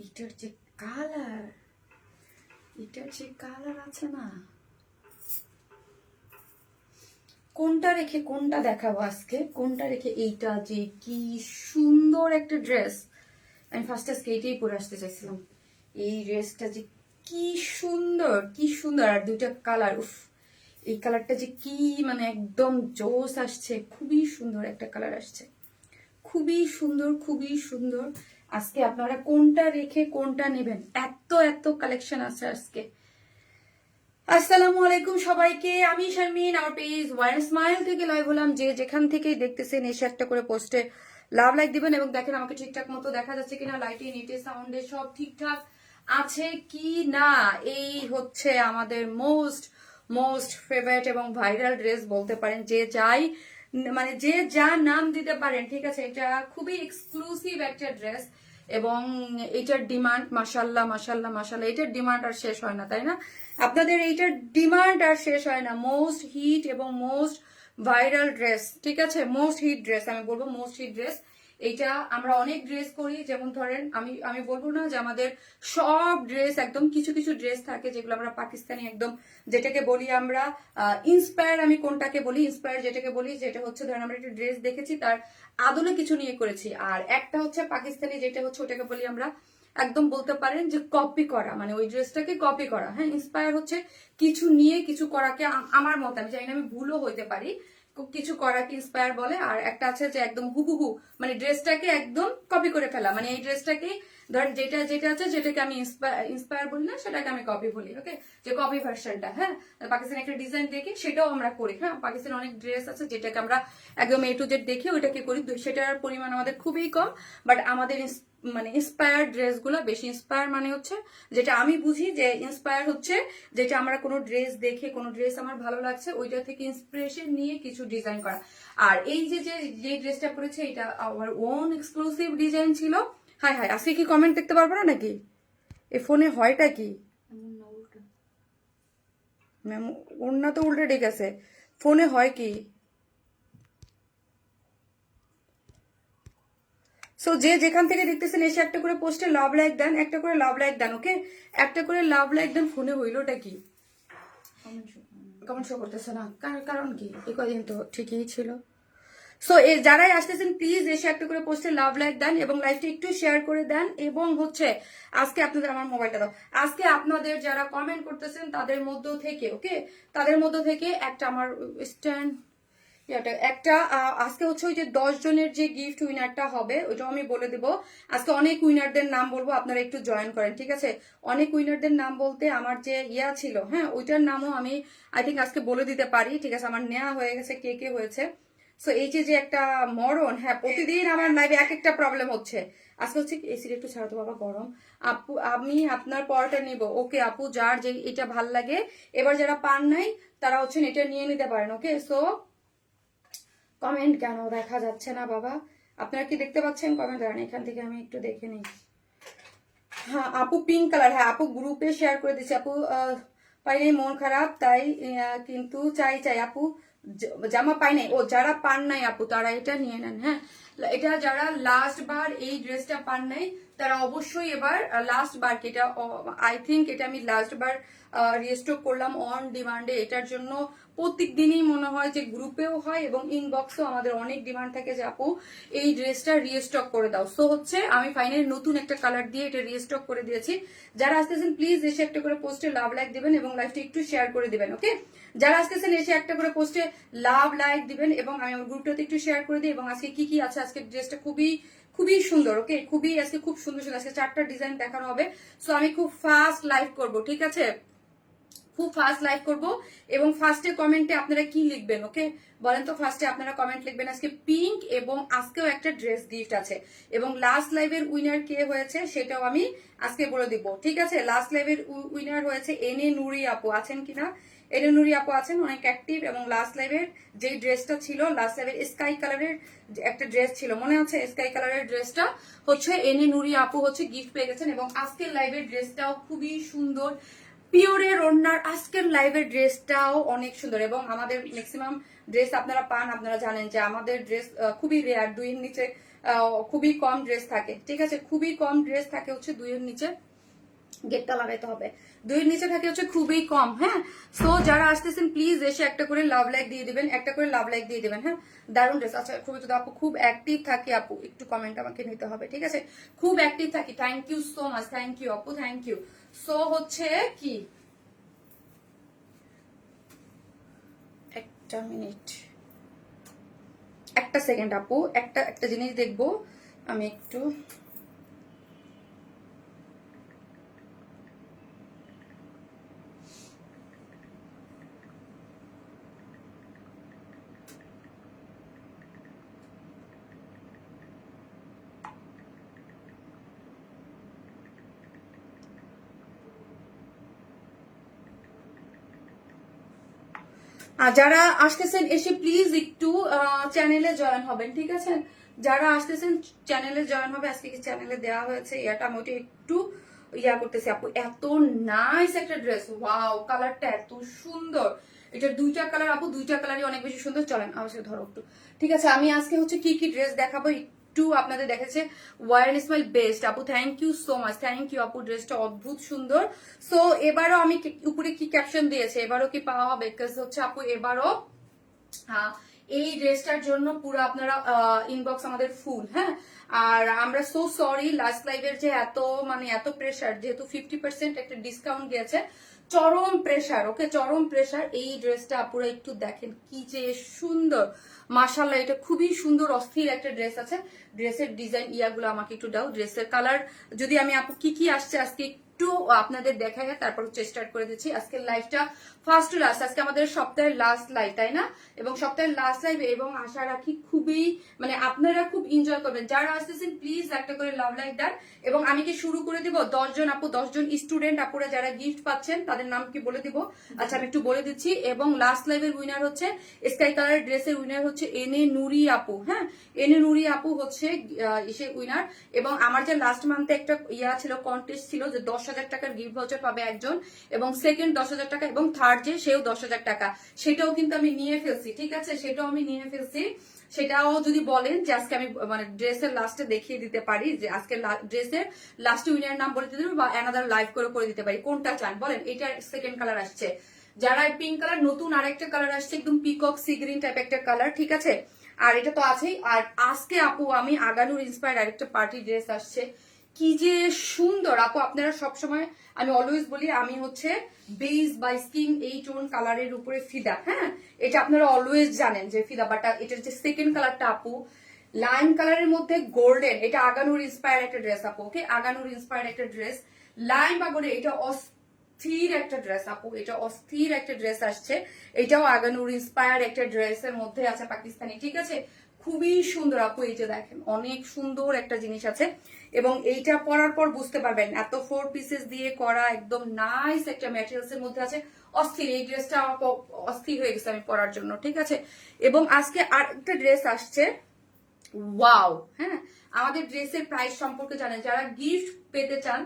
এটার যে কালার, এটার যে কালার আছে না, কোনটা রেখে কোনটা দেখাবো আজকে, কোনটা রেখে এইটা যে কি সুন্দর একটা ড্রেস। আমি ফার্স্ট আজকে এইটাই পরে আসতে চাইছিলাম। এই ড্রেসটা যে কি সুন্দর, কি সুন্দর, আর দুইটা কালার, উফ এই কালারটা যে কি মানে একদম জোস আসছে, খুবই সুন্দর একটা কালার আসছে, খুবই সুন্দর, খুবই সুন্দর। আজকে আপনারা কোনটা রেখে কোনটা নেবেন, এত এত কালেকশন আছে আজকে। আসসালামু আলাইকুম সবাইকে, আমি শারমিন, আমার পেজ ওয়ান স্মাইল থেকে লাইভ হলাম। যে যেখান থেকেই দেখতেছেন এসে একটা করে পোস্টে লাভ লাইক দিবেন এবং দেখেন আমাকে ঠিকঠাক মতো দেখা যাচ্ছে কিনা, লাইটে নেটে সাউন্ডে সব ঠিকঠাক আছে কি না। এই হচ্ছে আমাদের মোস্ট মোস্ট ফেভারিট এবং ভাইরাল ড্রেস বলতে পারেন, যে যাই মানে যে যা নাম দিতে পারেন, ঠিক আছে। এটা খুবই এক্সক্লুসিভ একটা ড্রেস এবং এটার ডিমান্ড মাশাল্লাহ মাশাল্লাহ মাশাল্লাহ, এটার ডিমান্ড আর শেষ হয় না, তাই না? আপনাদের এইটার ডিমান্ড আর শেষ হয় না। মোস্ট হিট এবং মোস্ট ভাইরাল ড্রেস, ঠিক আছে, মোস্ট হিট ড্রেস, আমি বলবো মোস্ট হিট ড্রেস। এইটা আমরা অনেক ড্রেস করি, যেমন ধরেন আমি আমি বলবো না যে আমাদের সব ড্রেস, একদম কিছু কিছু ড্রেস থাকে যেগুলো আমরা পাকিস্তানি একদম, যেটাকে বলি আমরা ইন্সপায়ার। আমি কোনটাকে বলি ইন্সপায়ার, যেটাকে বলি যেটা হচ্ছে ধরেন আমরা একটা ড্রেস দেখেছি তার আদলে কিছু নিয়ে করেছি, আর একটা হচ্ছে পাকিস্তানি যেটা হচ্ছে ওটাকে বলি আমরা একদম বলতে পারেন যে কপি করা, মানে ওই ড্রেসটাকে কপি করা। হ্যাঁ, ইন্সপায়ার হচ্ছে কিছু নিয়ে কিছু করাকে, আমার মত, আমি জানি না, আমি ভুলও হইতে পারি, কিছু করাকে ইন্সপায়ার বলে। আর একটা আছে যে একদম হুবহু, মানে ড্রেসটাকে একদম কপি করে ফেলা, মানে এই ড্রেসটাকে ধরেন যেটা যেটা আছে যেটাকে আমি ইন্সপায়ার বলি না, সেটাকে আমি কপি বলি। ওকে, যে কপি ভার্সনটা, হ্যাঁ, পাকিস্তানি একটা ডিজাইন দেখে সেটাও আমরা করি। হ্যাঁ, পাকিস্তানি অনেক ড্রেস আছে যেটাকে আমরা একদম এ টু জেড দেখে ওইটাকে করি, সেটার পরিমাণ আমাদের খুবই কম। বাট আমাদের মানে ইন্সপায়ার ড্রেসগুলো বেশি। ইন্সপায়ার মানে হচ্ছে যেটা আমি বুঝি যে ইন্সপায়ার হচ্ছে যেটা আমরা কোনো ড্রেস দেখে, কোনো ড্রেস আমার ভালো লাগছে ওইটা থেকে ইন্সপিরেশন নিয়ে কিছু ডিজাইন করা। আর এই যে যে ড্রেসটা পরেছে এটা আমার ওন এক্সক্লুসিভ ডিজাইন ছিল। হাই হাই, আজকে কি কমেন্ট দেখতে পারবো না নাকি? এ ফোনে হয়টা কি ম্যাম? ওড়না তো উল্টে ঠিক আছে, ফোনে হয় কি? সো যে যেখান থেকে দেখতেছেন এসে একটা করে পোস্টে লাভ লাইক দেন, একটা করে লাভ লাইক দেন। ওকে, একটা করে লাভ লাইক দেন। ফোনে হইলোটা কি? কমেন্ট শো করতেছে না, কারণ কি? এই কদিন তো ঠিকই ছিল। সো যারাই আসতেছেন প্লিজ এসে একটা করে পোস্টে লাভ লাইক দেন এবং লাইভটা একটু শেয়ার করে দেন। এবং হচ্ছে আজকে আপনাদের, আমার মোবাইলটা দাও, আজকে আপনাদের যারা কমেন্ট করতেছেন তাদের মধ্য থেকে, ওকে, তাদের মধ্য থেকে একটা আমার স্ট্যান্ড একটা আজকে হচ্ছে ওই যে 10 জনের যে গিফট উইনারটা হবে ওইটাও আমি বলে দেবো। আজকে অনেক উইনারদের নাম বলবো, আপনারা একটু জয়েন করেন, ঠিক আছে। অনেক উইনারদের নাম বলতে আমার যে ইয়া ছিল, হ্যাঁ, ওইটার নামও আমি আই থিঙ্ক আজকে বলে দিতে পারি, ঠিক আছে। আমার নেওয়া হয়ে গেছে কে কে হয়েছে। সো এই যে একটা মরণ, হ্যাঁ, প্রতিদিন আমার লাইভে এক একটা প্রবলেম হচ্ছে। আজকে হচ্ছে এসির একটু ছাড়া তো বাবা, গরম। আপু আমি আপনার পরটা নিব। ওকে আপু, যার যে এটা ভাল লাগে, এবার যারা পান নাই তারা হচ্ছেন এটা নিয়ে নিতে পারেন। ওকে, সো কমেন্ট কেন দেখা যাচ্ছে না বাবা? আপনারা কি দেখতে পাচ্ছেন কমেন্ট? দাঁড়ান এখান থেকে আমি একটু দেখে নিই। হ্যাঁ আপু, পিঙ্ক কালার, হ্যাঁ আপু গ্রুপে শেয়ার করে দিচ্ছি। আপু পাই নাই, মন খারাপ তাই, কিন্তু চাই চাই আপু, জামা পাই নাই। ও যারা পান নাই আপু তারা এটা নিয়ে নেন। হ্যাঁ, এটা যারা লাস্ট বার এই ড্রেসটা পান নাই তারা অবশ্যই এবার লাস্ট বার, এটা আই থিঙ্ক এটা আমি লাস্ট বার রিস্টক করলাম অন ডিমান্ডে। এটার জন্য প্রত্যেক দিনই মনে হয় যে গ্রুপেও হয় এবং ইনবক্সেও আমাদের অনেক ডিমান্ড থাকে যে আপু এই ড্রেসটা রিস্টক করে দাও। সো হচ্ছে আমি ফাইনালি নতুন একটা কালার দিয়ে এটা রিস্টক করে দিয়েছি। যারা আসতেছেন প্লিজ এসে একটা করে পোস্টে লাভ লাইক দিবেন এবং লাইভটা একটু শেয়ার করে দিবেন। ওকে, যারা আসতেছেন এসে একটা করে পোস্টে লাভ লাইক দিবেন এবং আমি আমার গ্রুপটাতে একটু শেয়ার করে দিই। এবং আজকে কি কি আছে, আজকে ড্রেসটা খুবই খুবই সুন্দর। ওকে, খুবই আজকে খুব সুন্দর সুন্দর আজকে 4টা ডিজাইন দেখানো হবে। সো আমি খুব ফাস্ট লাইভ করব, ঠিক আছে, খুব ফাস্ট লাইভ করব। এবং ফার্স্টে কমেন্টে আপনারা কি লিখবেন? ওকে, বলেন তো, ফার্স্টে আপনারা কমেন্ট লিখবেন আজকে পিঙ্ক, এবং আজকেও একটা ড্রেস গিফট আছে। এবং লাস্ট লাইভের উইনার কে হয়েছে সেটাও আমি আজকে বলে দিব, ঠিক আছে। লাস্ট লাইভের উইনার হয়েছে এনে নুরি আপু, আছেন কিনা? এনে নুরি আপু আছেন, অনেক অ্যাক্টিভ। এবং লাস্ট লাইভের যে ড্রেসটা ছিল, লাস্ট লাইভের স্কাই কালারের একটা ড্রেস ছিল, মনে আছে? স্কাই কালারের ড্রেসটা হচ্ছে এনে নুরি আপু হচ্ছে গিফট পেয়ে গেছেন। এবং আজকের লাইভের ড্রেসটাও খুবই সুন্দর, পিওরের ওড়নার আজকের লাইভের ড্রেসটাও অনেক সুন্দর। এবং আমাদের ম্যাক্সিমাম ড্রেস আপনারা পান, আপনারা জানেন যে আমাদের ড্রেস খুবই রেয়ার, 2 এর নিচে খুবই কম ড্রেস থাকে, ঠিক আছে, খুবই কম ড্রেস থাকে হচ্ছে 2 এর নিচে, গেটটা লাগাইতে হবে, 2 এর নিচে থাকে হচ্ছে খুবই কম। হ্যাঁ, সো যারা আসতেছেন প্লিজ এসে একটা করে লাভ লাইক দিয়ে দিবেন, একটা করে লাভ লাইক দিয়ে দিবেন। হ্যাঁ, দারুণ ড্রেস। আচ্ছা, খুবই যদি আপু খুব অ্যাক্টিভ থাকি, আপু একটু কমেন্ট আমাকে নিতে হবে, ঠিক আছে, খুব অ্যাক্টিভ থাকি। Thank you so much, thank you আপু, থ্যাংক ইউ। সো হচ্ছে কি, একটা মিনিট, একটা সেকেন্ড আপু, একটা জিনিস দেখবো আমি একটু। আর যারা আসতেছেন এসে প্লিজ একটু চ্যানেলে জয়েন হবেন, ঠিক আছে, যারা আসতেছেন চ্যানেলে জয়েন হবে। আজকে কি চ্যানেলে দেওয়া হয়েছে ইয়াটা, আমি ওটা একটু ইয়া করতেছি আপু। এত নাইস একটা ড্রেস, ওয়াও, কালারটা এত সুন্দর, এটা 2টা কালার আপু, 2টা কালারই অনেক বেশি সুন্দর। চলেন অবশ্যই ধরো একটু, ঠিক আছে, আমি আজকে হচ্ছে কি কি ড্রেস দেখাবো একটু আপনাদের দেখেছে। ওয়ার স্মাইল বেস্ট আপু, thank you so much, thank you আপু, ড্রেসটা অদ্ভুত সুন্দর। সো এবারও আমি উপরে কি ক্যাপশন দিয়েছে, এবারও কি পাওয়া হবে, বিকজ হচ্ছে আপু এবারও এই ড্রেসটার জন্য পুরো আপনারা ইনবক্স আমাদের ফুল। হ্যাঁ, আর আমরা সো সরি লাস্ট লাইভের যে এত মানে এত প্রেশার, যেহেতু 50% একটা ডিসকাউন্ট দিয়েছে, চরম প্রেশার, ওকে, চরম প্রেশার। এই ড্রেসটা আপুরা একটু দেখেন কি যে সুন্দর, মাশাআল্লাহ, এটা খুবই সুন্দর অস্থির একটা ড্রেস আছে। ড্রেসের ডিজাইন ইয়াগুলো আমাকে একটু দাও, ড্রেসের কালার যদি আমি আপু কি কি আসছে আজকে একটু আপনাদের দেখায়, তারপর হচ্ছে স্টার্ট করে দিচ্ছি আজকের লাইভটা ফার্স্ট টু লাস্ট। আজকে আমাদের সপ্তাহের লাস্ট লাইভ, তাই না, এবং সপ্তাহের লাস্ট লাইভ, এবং আশা রাখি খুবই মানে আপনারা খুব এনজয় করবেন। যারা আসতেছেন প্লিজ একটা করে লাভ লাইক দেন। এবং আমি কি শুরু করে দিব, 10 জন আপু, 10 জন স্টুডেন্ট আপুরা যারা গিফট পাচ্ছেন তাদের নাম কি বলে দিব। আচ্ছা, আমি একটু বলে দিচ্ছি। এবং লাস্ট লাইভের উইনার হচ্ছে স্কাই কালার ড্রেসের উইনার হচ্ছে এনে নুরি আপু। হ্যাঁ, এনে নুরি আপু হচ্ছে ইসে উইনার। এবং আমার যে লাস্ট মান্থে একটা ইয়া ছিল, কন্টেস্ট ছিল, যে 10,000 টাকার গিফট ভাউচার পাবে একজন, এবং সেকেন্ড 10,000 টাকা, এবং থার্ড যে সেও 10,000 টাকা, সেটাও কিন্তু আমি নিয়ে ফেলছি, ঠিক আছে, সেটাও আমি নিয়ে ফেলছি। সেটাও যদি বলেন যে আজকে আমি মানে ড্রেসের লাস্টে দেখিয়ে দিতে পারি, যে আজকে ড্রেসের লাস্টে উইনার নাম বলে দিতে পারি, বা অ্যানাদার লাইভ করে দিতে পারি, কোনটা চান বলেন। এটা সেকেন্ড কালার আসছে, যারা পিঙ্ক কালার, নতুন আরেকটা কালার আসছে, একদম পিকক সি গ্রিন টাইপ একটা কালার, ঠিক আছে, আর এটা তো আছেই। আর আজকে আপু আমি আগানুর ইন্সপায়ার্ড আরেকটা পার্টি ড্রেস আসছে, কি যে সুন্দর আপু। আপনারা সবসময়, আমি অলওয়েজ বলি, আমি হচ্ছে বেজ বা স্কিন এই টোন কালারের উপরে ফিদা। হ্যাঁ, এটা আপনারা অলওয়েজ জানেন যে ফিদা, বাট এটার যে সেকেন্ড কালারটা আপু, লাইম কালারের মধ্যে গোল্ডেন, এটা আগানুর ইন্সপায়ার্ড একটা ড্রেস আপু, ওকে, আগানুর ইন্সপায়ার্ড একটা ড্রেস, লাইম বা গোল্ডেন, এটা অস্থির একটা ড্রেস আপু, এটা অস্থির একটা ড্রেস আসছে। এটাও আগানুর ইন্সপায়ার্ড একটা ড্রেসের মধ্যে আছে, পাকিস্তানি, ঠিক আছে, খুবই সুন্দর আপু। এই যে দেখেন অনেক সুন্দর একটা জিনিস আছে, এবং এইটা পরার পর বুঝতে পারবেন এত 4 পিসেস দিয়ে করা, একদম নাইস একটা ম্যাটেরিয়ালস এর মধ্যে আছে, অস্থির। এই ড্রেসটা আমার অস্থির হয়ে গেছে আমি পরার জন্য, ঠিক আছে। এবং আজকে আর একটা ড্রেস আসছে, ওয়াও। হ্যাঁ, আমাদের ড্রেসের প্রাইস সম্পর্কে জানেন, যারা গিফট পেতে চান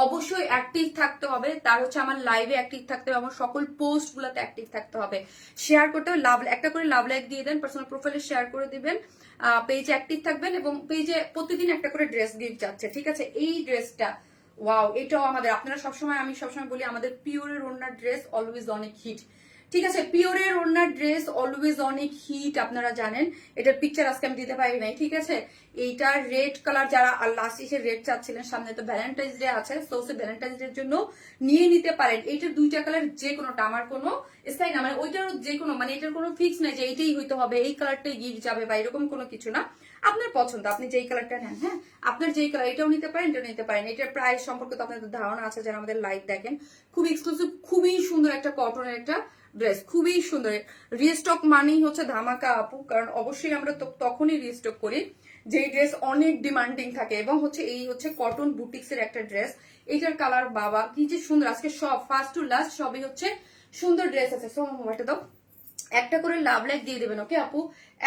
অবশ্যই অ্যাক্টিভ থাকতে হবে, তার হচ্ছে আমার লাইভে অ্যাক্টিভ থাকতে হবে, আমার সকল পোস্ট গুলাতে অ্যাক্টিভ থাকতে হবে, শেয়ার করতে হবে, একটা করে লাভ লাইক দিয়ে দেন, পার্সোনাল প্রোফাইলে শেয়ার করে দিবেন, পেজে অ্যাক্টিভ থাকবেন, এবং পেজে প্রতিদিন একটা করে ড্রেস গিফট যাচ্ছে, ঠিক আছে। এই ড্রেসটা ওয়াও, এটাও আমাদের, আপনারা সবসময়, আমি সবসময় বলি আমাদের পিওরের ওড়নার ড্রেস অলওয়েজ অনেক হিট, ঠিক আছে, পিওরের ওড়নার ড্রেস অলওয়েজ অনেক হিট, আপনারা জানেন। এটার পিকচার আজকে আমি দিতে পারি নাই, ঠিক আছে। এইটার রেড কালার, যারা লাস্ট এসে রেড চাচ্ছিলেন, সামনে তো ভ্যালেন্টাইন্স ডে আছে, সো ভ্যালেন্টাইন্স ডে এর জন্য নিয়ে নিতে পারেন। এইটার 2টা কালার যে কোনোটা, আমার কোনো স্থায়ী না, মানে ওইটার যে কোনো, মানে এটার কোনো ফিক্স নাই যে এইটাই হইতে হবে, এই কালারটাই গিফট যাবে, বা এরকম কোনো কিছু না, আপনার পছন্দ, আপনি যেই কালারটা নেন। হ্যাঁ, আপনার যেই কালার, এটাও নিতে পারেন, এটাও নিতে পারেন। এটার প্রাইস সম্পর্কে তো আপনাদের ধারণা আছে যারা আমাদের লাইভ দেখেন। খুব এক্সক্লুসিভ, খুবই সুন্দর একটা কটনের একটা ড্রেস, খুবই সুন্দর। রিস্টক মানেই হচ্ছে ধামাকা আপু, কারণ অবশ্যই আমরা তখনই রিস্টক করি যেই ড্রেস অনেক ডিমান্ডিং থাকে, এবং হচ্ছে এই হচ্ছে কটন বুটিক্স এর একটা ড্রেস। এইটার কালার বাবা কি যে সুন্দর, আজকে সব ফার্স্ট টু লাস্ট সবই হচ্ছে সুন্দর ড্রেস আছে। সো মোবাইলটা দাও, একটা করে লাভ লাইক দিয়ে দেবেন, ওকে আপু,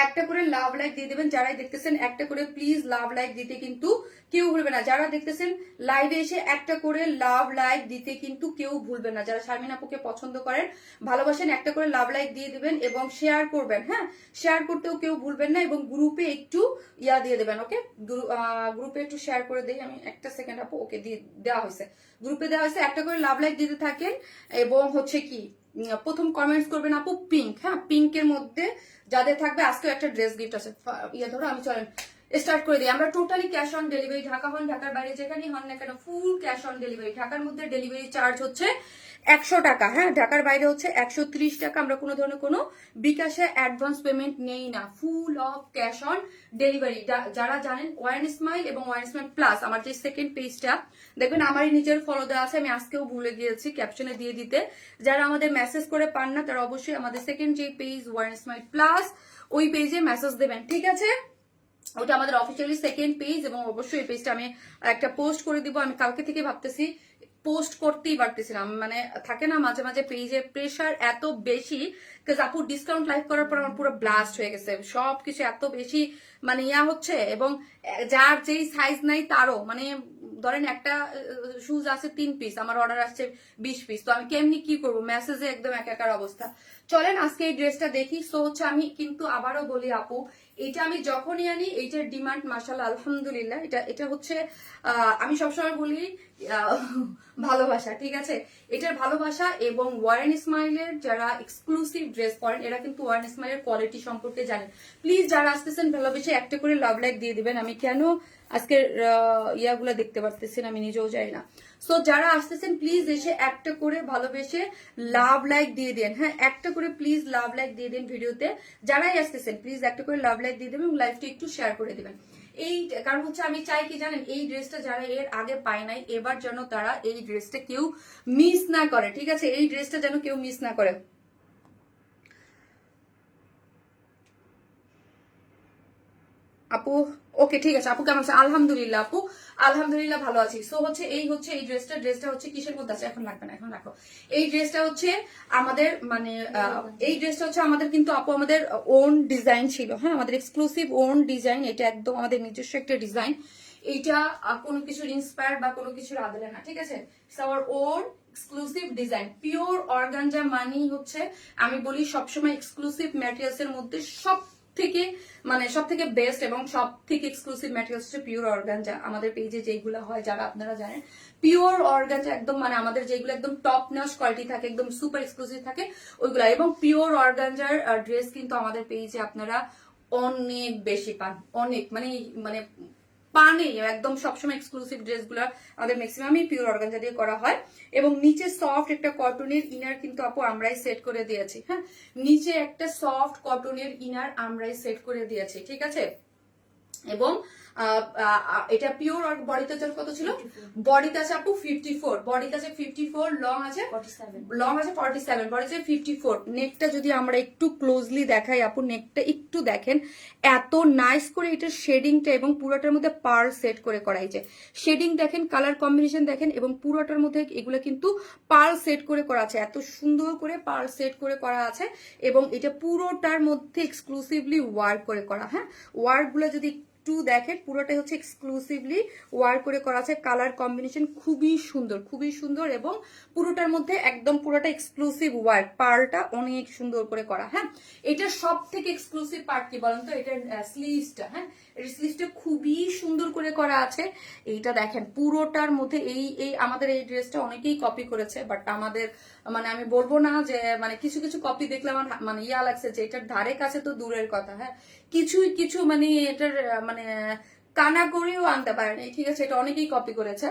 একটা করে লাভ লাইক দিয়ে দেবেন। যারাই দেখতেছেন একটা করে প্লিজ লাভ লাইক দিতে কিন্তু কেউ ভুলবে না। যারা দেখতেছেন লাইভে এসে একটা করে লাভ লাইক দিতে কিন্তু কেউ ভুলবে না। যারা শারমিন আপুকে পছন্দ করেন, ভালোবাসেন, একটা করে লাভ লাইক দিয়ে দিবেন এবং শেয়ার করবেন। হ্যাঁ, শেয়ার করতেও কেউ ভুলবেন না এবং গ্রুপে একটু ইয়া দিয়ে দেবেন। ওকে, গ্রুপে একটু শেয়ার করে দেই আমি, একটা সেকেন্ড আপু। ওকে, দিয়ে দেওয়া হয়েছে, গ্রুপে দেওয়া হয়েছে। একটা করে লাভ লাইক দিতে থাকেন এবং হচ্ছে কি প্রথম কমেন্টস করবেন আপু পিঙ্ক। হ্যাঁ, পিঙ্কের মধ্যে যাদের থাকবে, আজকেও একটা ড্রেস গিফট আছে। ইয়ে ধরো, আমি চলেন স্টার্ট করে দিই। আমরা totally cash on delivery, Dhaka হন ঢাকার বাইরে যেখানেই হন না কেন ফুল ক্যাশ অন ডেলিভারি। ঢাকার মধ্যে ডেলিভারি চার্জ হচ্ছে 100 টাকা। হ্যাঁ, ঢাকার বাইরে হচ্ছে 130 টাকা। আমরা কোনো ধরনের কোনো বিকাশে অ্যাডভান্স পেমেন্ট নেই না, full of cash on delivery. যারা জানেন ওয়ান স্মাইল এবং ওয়ান স্মাইল প্লাস আমার যে সেকেন্ড পেজটা দেখবেন, আমারই নিজের ফলো দেওয়া আছে, আমি আজকেও ভুলে গিয়েছি ক্যাপশনে দিয়ে দিতে। যারা আমাদের মেসেজ করে পান না তারা অবশ্যই আমাদের সেকেন্ড যে পেজ ওয়ান স্মাইল প্লাস ওই পেজে মেসেজ দেবেন, ঠিক আছে? ওটা আমাদের অফিসিয়ালি সেকেন্ড পেজ এবং অবশ্যই এই পেজটা আমি একটা পোস্ট করে দিব। আমি কালকে থেকে ভাবতেছি, পোস্ট করতেই পারতেছিলাম, মানে থাকে না মাঝে মাঝে পেজে প্রেশার এত বেশি, আপু ডিসকাউন্ট লাইভ করার পর আমার পুরো ব্লাস্ট হয়ে গেছে, সবকিছু এত বেশি মানে ইয়া হচ্ছে। এবং যার যেই সাইজ নাই তারও, মানে ধরেন একটা শুজ আছে 3 পিস, আমার অর্ডার আসছে 20 পিস, তো আমি কেমনি কি করবো, মেসেজে একদম একাকার অবস্থা। চলেন আজকে এই ড্রেসটা দেখি। সো হচ্ছে আমি কিন্তু আবারও বলি আপু, এটা আমি যখনই আনি এইটার ডিমান্ড মাশাআল্লাহ আলহামদুলিল্লাহ। এটা হচ্ছে আমি সবসময় বলি ভালোবাসা, ঠিক আছে? এটার ভালোবাসা। এবং ওয়ারেন ইসমাইলের যারা এক্সক্লুসিভ ড্রেস পরেন এরা কিন্তু ওয়ারেন ইসমাইলের কোয়ালিটি সম্পর্কে জানেন। প্লিজ যারা আসতেছেন ভালোবেসে একটা করে লাভ লাইক দিয়ে দিবেন। আমি কেন আজকের ইয়াগুলা দেখতে পারতেছেন আমি নিজেও যাই না। সো যারা আসতেছেন প্লিজ এসে একটা করে ভালোবেসে লাভ লাইক দিয়ে দেন। হ্যাঁ, একটা করে প্লিজ লাভ লাইক দিয়ে দেন ভিডিওতে। যারাই আসতেছেন প্লিজ একটা করে লাভ লাইক দিয়ে দেবেন এবং লাইভটা একটু শেয়ার করে দিবেন। এই কারণ হচ্ছে আমি চাই কি জানেন, এই ড্রেসটা যারা এর আগে পায় নাই এবার যেন তারা এই ড্রেসটা কেউ মিস না করে, ঠিক আছে? এই ড্রেসটা যেন কেউ মিস না করে। আপু ওকে, ঠিক আছে। আপু কেমন আছে? আলহামদুলিল্লাহ আপু, আলহামদুলিল্লাহ ভালো আছি। সো হচ্ছে এই ড্রেসটা হচ্ছে কিসের মধ্যে আছে, এখন লাগবে না, এখন রাখো। এই ড্রেসটা হচ্ছে আমাদের মানে এই ড্রেসটা হচ্ছে আমাদের কিন্তু আপু আমাদের ওন ডিজাইন ছিল। হ্যাঁ, আমাদের এক্সক্লুসিভ ওন ডিজাইন, এটা একদম আমাদের নিজস্ব একটা ডিজাইন। এইটা কোনো কিছুর ইন্সপায়ার বা কোনো কিছুর আদলে না, ঠিক আছে? It's our own exclusive design. Pure organza মানি হচ্ছে, আমি বলি সবসময় এক্সক্লুসিভ ম্যাটেরিয়ালস এর মধ্যে সব থেকে মানে সব থেকে বেস্ট এবং সব থেকে এক্সক্লুসিভ ম্যাটেরিয়ালস হচ্ছে পিওর অর্গানজা। আমাদের পেজে যেগুলো হয় যারা আপনারা জানেন, পিওর অর্গানজা একদম মানে আমাদের যেগুলো একদম টপ নচ কোয়ালিটি থাকে, একদম সুপার এক্সক্লুসিভ থাকে ওইগুলা। এবং পিওর অর্গানজার ড্রেস কিন্তু আমাদের পেজে আপনারা অনেক বেশি পান, অনেক মানে মানে পানে একদম সবসময় এক্সক্লুসিভ ড্রেসগুলো আমাদের ম্যাক্সিমামই পিওর অর্গানজা দিয়ে করা হয়। এবং নিচে সফট একটা কটনের ইনার কিন্তু আপু আমরাই সেট করে দিয়েছি। হ্যাঁ, নিচে একটা সফট কটনের ইনার আমরাই সেট করে দিয়েছি, ঠিক আছে? এবং এটা পিওর বডিতে কত ছিল? বডিতে আছে আপু 54, বডিতে আছে 54, লং আছে 47, বডি আছে 54। নেকটা যদি আমরা একটু ক্লোজলি দেখাই আপু, নেকটা একটু দেখেন, এত নাইস করে এটা শেডিংটা এবং পুরোটার মধ্যে পার্ল সেট করে করা হয়েছে। শেডিং দেখেন, কালার কম্বিনেশন দেখেন এবং পুরোটার মধ্যে এগুলো কিন্তু পার্ল সেট করে করা আছে, এত সুন্দর করে পার্ল সেট করে করা আছে। এবং এটা পুরোটার মধ্যে এক্সক্লুসিভলি ওয়ার্ক করে করা। হ্যাঁ, ওয়ার্কগুলো যদি একটু দেখেন, পুরোটাই হচ্ছে এক্সক্লুসিভলি ওয়ার্ক করে করা আছে। কালার কম্বিনেশন খুবই সুন্দর, খুবই সুন্দর এবং পুরোটার মধ্যে একদম পুরোটা এক্সক্লুসিভ ওয়ার্ক, পার্লটা অনেক সুন্দর করে করা। হ্যাঁ, এটা সব থেকে এক্সক্লুসিভ পার্ট কি বলেন তো? এটার স্লিভসটা। হ্যাঁ, এর স্লিভসটা খুবই সুন্দর করে করা আছে। এইটা দেখেন পুরোটার মধ্যে এই আমাদের এই ড্রেসটা অনেকেই কপি করেছে, বাট আমাদের মানে আমি বলবো না যে মানে কিছু কিছু কপি দেখলে আমার মানে ইয়া লাগছে যে এটার ধারে কাছে তো দূরের কথা। হ্যাঁ, কিছু মানে এটার মানে কানা করেও আনতে পারেনি, ঠিক আছে? এটা অনেকেই কপি করেছে।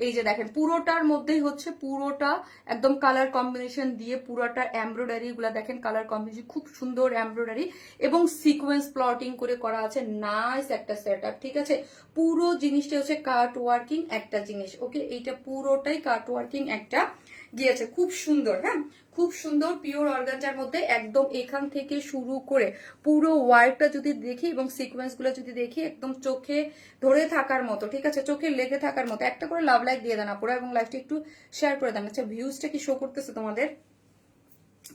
এই যে দেখেন পুরোটার মধ্যেই হচ্ছে পুরোটা একদম কালার কম্বিনেশন দিয়ে পুরোটা এমব্রয়ডারি গুলা দেখেন, কালার কম্বিনেশন খুব সুন্দর এমব্রয়ডারি এবং সিকোয়েন্স প্লটিং করে করা আছে। নাইস একটা সেট আপ, ঠিক আছে? পুরো জিনিসটা হচ্ছে কাট ওয়ার্কিং একটা জিনিস। ওকে, এইটা পুরোটাই কাট ওয়ার্কিং একটা গিয়েছে, খুব সুন্দর। হ্যাঁ, খুব সুন্দর পিওর অর্গানজার মধ্যে একদম এখান থেকে শুরু করে পুরো ওয়ার্কটা যদি দেখি এবং সিকোয়েন্স গুলো যদি দেখি একদম চোখে ধরে থাকার মতো, ঠিক আছে? চোখে লেগে থাকার মতো। একটা করে লাভ লাইক দিয়ে দেন আপুরা এবং লাইভটা একটু শেয়ার করে দেন। আচ্ছা, ভিউজটা কি শো করতেছে তোমাদের?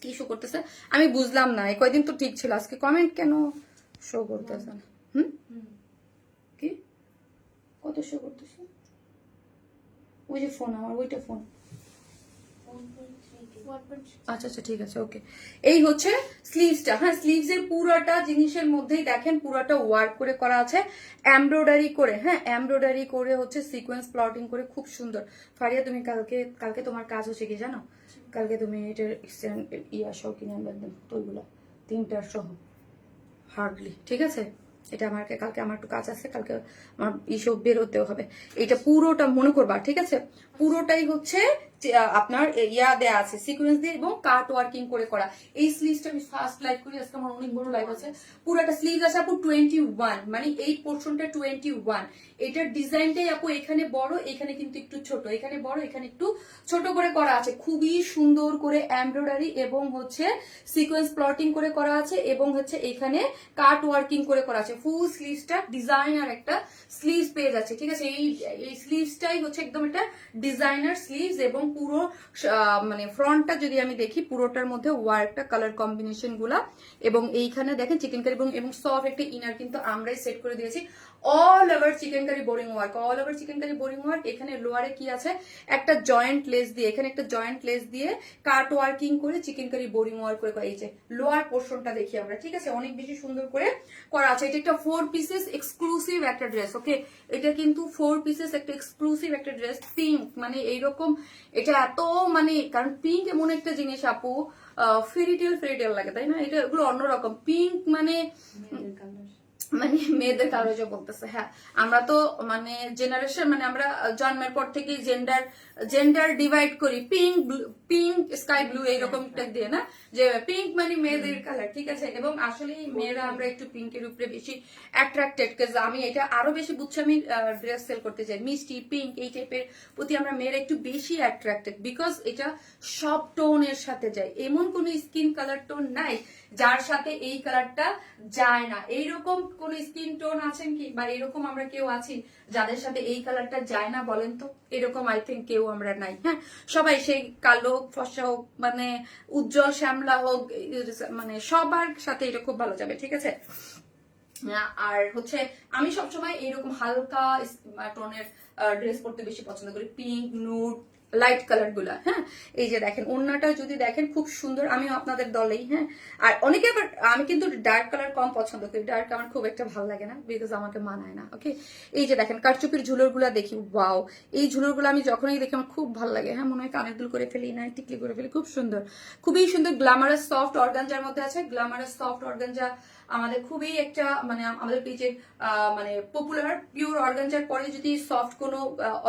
কি শো করতেছে আমি বুঝলাম না, এই কয়দিন তো ঠিক ছিল, আজকে কমেন্ট কেন শো করতেছে না। কি কত শো করতেছে? ওই যে ফোন আমার, ওইটা ফোন। আচ্ছা আচ্ছা ঠিক আছে ওকে। এই হচ্ছে স্লিভসটা। হ্যাঁ, স্লিভস এর পুরোটা জিনিসের মধ্যেই দেখেন পুরোটা ওয়ার্ক করে করা আছে, এমব্রয়ডারি করে। হ্যাঁ, এমব্রয়ডারি করে হচ্ছে সিকোয়েন্স প্লটিং করে, খুব সুন্দর। ফারিয়া তুমি কালকে তোমার কাজ হচ্ছে কি জানো? কালকে তুমি এটার সহ কিনে আনবেন তো, ওইগুলা 3টা সহ হার্ডলি, ঠিক আছে? এটা কালকে আমার একটু কাজ আছে, কালকে আমার এইসব বেরোতেও হবে। এটা পুরোটা মনে করবা, ঠিক আছে? পুরোটাই হচ্ছে আপনার ইয়া দেয়া আছে সিকোয়েন্স দিয়ে এবং কাট ওয়ার্কিং করে করা। এই স্লিভসটা আমি ফার্স্ট লাইভ করি, আজকে আমার অনেক বড় লাইভ আছে। পুরোটা স্লিভ আছে আপু 21, মানে এই পোর্শনটা 21। এটার ডিজাইনটাই আপু এখানে বড়, এখানে কিন্তু একটু ছোট, এখানে বড়, এখানে একটু ছোট করে করা আছে। খুবই সুন্দর করে এমব্রয়ডারি এবং হচ্ছে সিকোয়েন্স প্লটিং করে করা আছে এবং হচ্ছে এখানে কাট ওয়ার্কিং করে করা আছে। ফুল স্লিভসটা ডিজাইনার একটা স্লিভস পেয়ে যাচ্ছে, ঠিক আছে? এই স্লিভসটাই হচ্ছে একদম একটা ডিজাইনার স্লিভস এবং পুরো মানে ফ্রন্টটা যদি আমি দেখি পুরোটার মধ্যে ওয়ার্কটা, কালার কম্বিনেশন গুলা এবং এইখানে দেখেন চিকেন কারি এবং সফট একটা ইনার কিন্তু আমরাই সেট করে দিয়েছি। All over chikankari boring work, all over chikankari boring work. এখানে লোয়ারে কি আছে? একটা জয়েন্ট লেস দিয়ে, এখানে একটা জয়েন্ট লেস দিয়ে কাট ওয়ার্কিং করে চিকেন কারি বোরিং ওয়ার্ক করে। এই যে লোয়ার পোর্শনটা দেখি আমরা, ঠিক আছে? অনেক বেশি সুন্দর করে করা আছে। এটা একটা 4 পিসেস এক্সক্লুসিভ একটা ড্রেস, ওকে? এটা কিন্তু 4 পিসেস একটা এক্সক্লুসিভ একটা ড্রেস। পিঙ্ক মানে এইরকম, এটা এত মানে, কারণ পিঙ্ক এমন একটা জিনিস আপু ফেরিটেল লাগে, তাই না? এটা এগুলো অন্যরকম। পিঙ্ক মানে মেয়েদের কালো যে বলতেছে। হ্যাঁ, আমরা তো মানে জেনারেশন, মানে আমরা জন্মের পর থেকে জেন্ডার ডিভাইড করি পিঙ্ক স্কাই ব্লু এইরকম দিয়ে না, যে পিঙ্ক মানে মেয়েদের কালার, ঠিক আছে? এবং আসলে মেয়েরা আমরা একটু পিঙ্কের উপরে বেশি অ্যাট্রাক্টেড, আমি এটা আরো বেশি বুঝছি। আমি ড্রেস সেল করতে চাই, মিষ্টি পিঙ্ক এই টাইপের প্রতি আমরা মেয়েরা একটু বেশি অ্যাট্রাক্টেড, বিকজ এটা সব টোনের সাথে যায়। এমন কোন স্কিন কালার টোন নাই যার সাথে এই কালারটা যায় না। এইরকম কোন স্কিন টোন আছেন কি, বা এরকম আমরা কেউ আছি যাদের সাথে এই কালারটা যায় না? বলেন তো। এরকম আই থিঙ্ক কেউ আমরা নাই। হ্যাঁ, সবাই সেই কালো ফর্সা হোক, মানে উজ্জ্বল শ্যামলা হোক, মানে সবার সাথে এটা খুব ভালো যাবে, ঠিক আছে? আর হচ্ছে আমি সবসময় এইরকম হালকা টোনের ড্রেস পরতে বেশি পছন্দ করি, পিঙ্ক, নুড, লাইট কালার গুলা। হ্যাঁ, এই যে দেখেন ওড়নাটা যদি দেখেন খুব সুন্দর, আমিও আপনাদের দলেই। হ্যাঁ, আর অনেকে আবার, আমি কিন্তু ডার্ক কালার কম পছন্দ করি, ডার্ক আমার খুব একটা ভালো লাগে না, বিকজ আমাকে মানায় না। ওকে, এই যে দেখেন কারচুপির ঝুলোর গুলা দেখি, ওয়াও! এই ঝুলোর গুলো আমি যখনই দেখি আমার খুব ভালো লাগে। হ্যাঁ, মনে হয় কানের দুল করে ফেলি, না টিকলি করে ফেলি, খুব সুন্দর, খুবই সুন্দর। গ্ল্যামারাস সফট অর্গানজার মধ্যে আছে। গ্ল্যামারাস সফট অর্গানজা আমাদের খুবই একটা মানে আমাদের পেজের মানে পপুলার। পিওর অর্গানজার পরে যদি সফট কোনো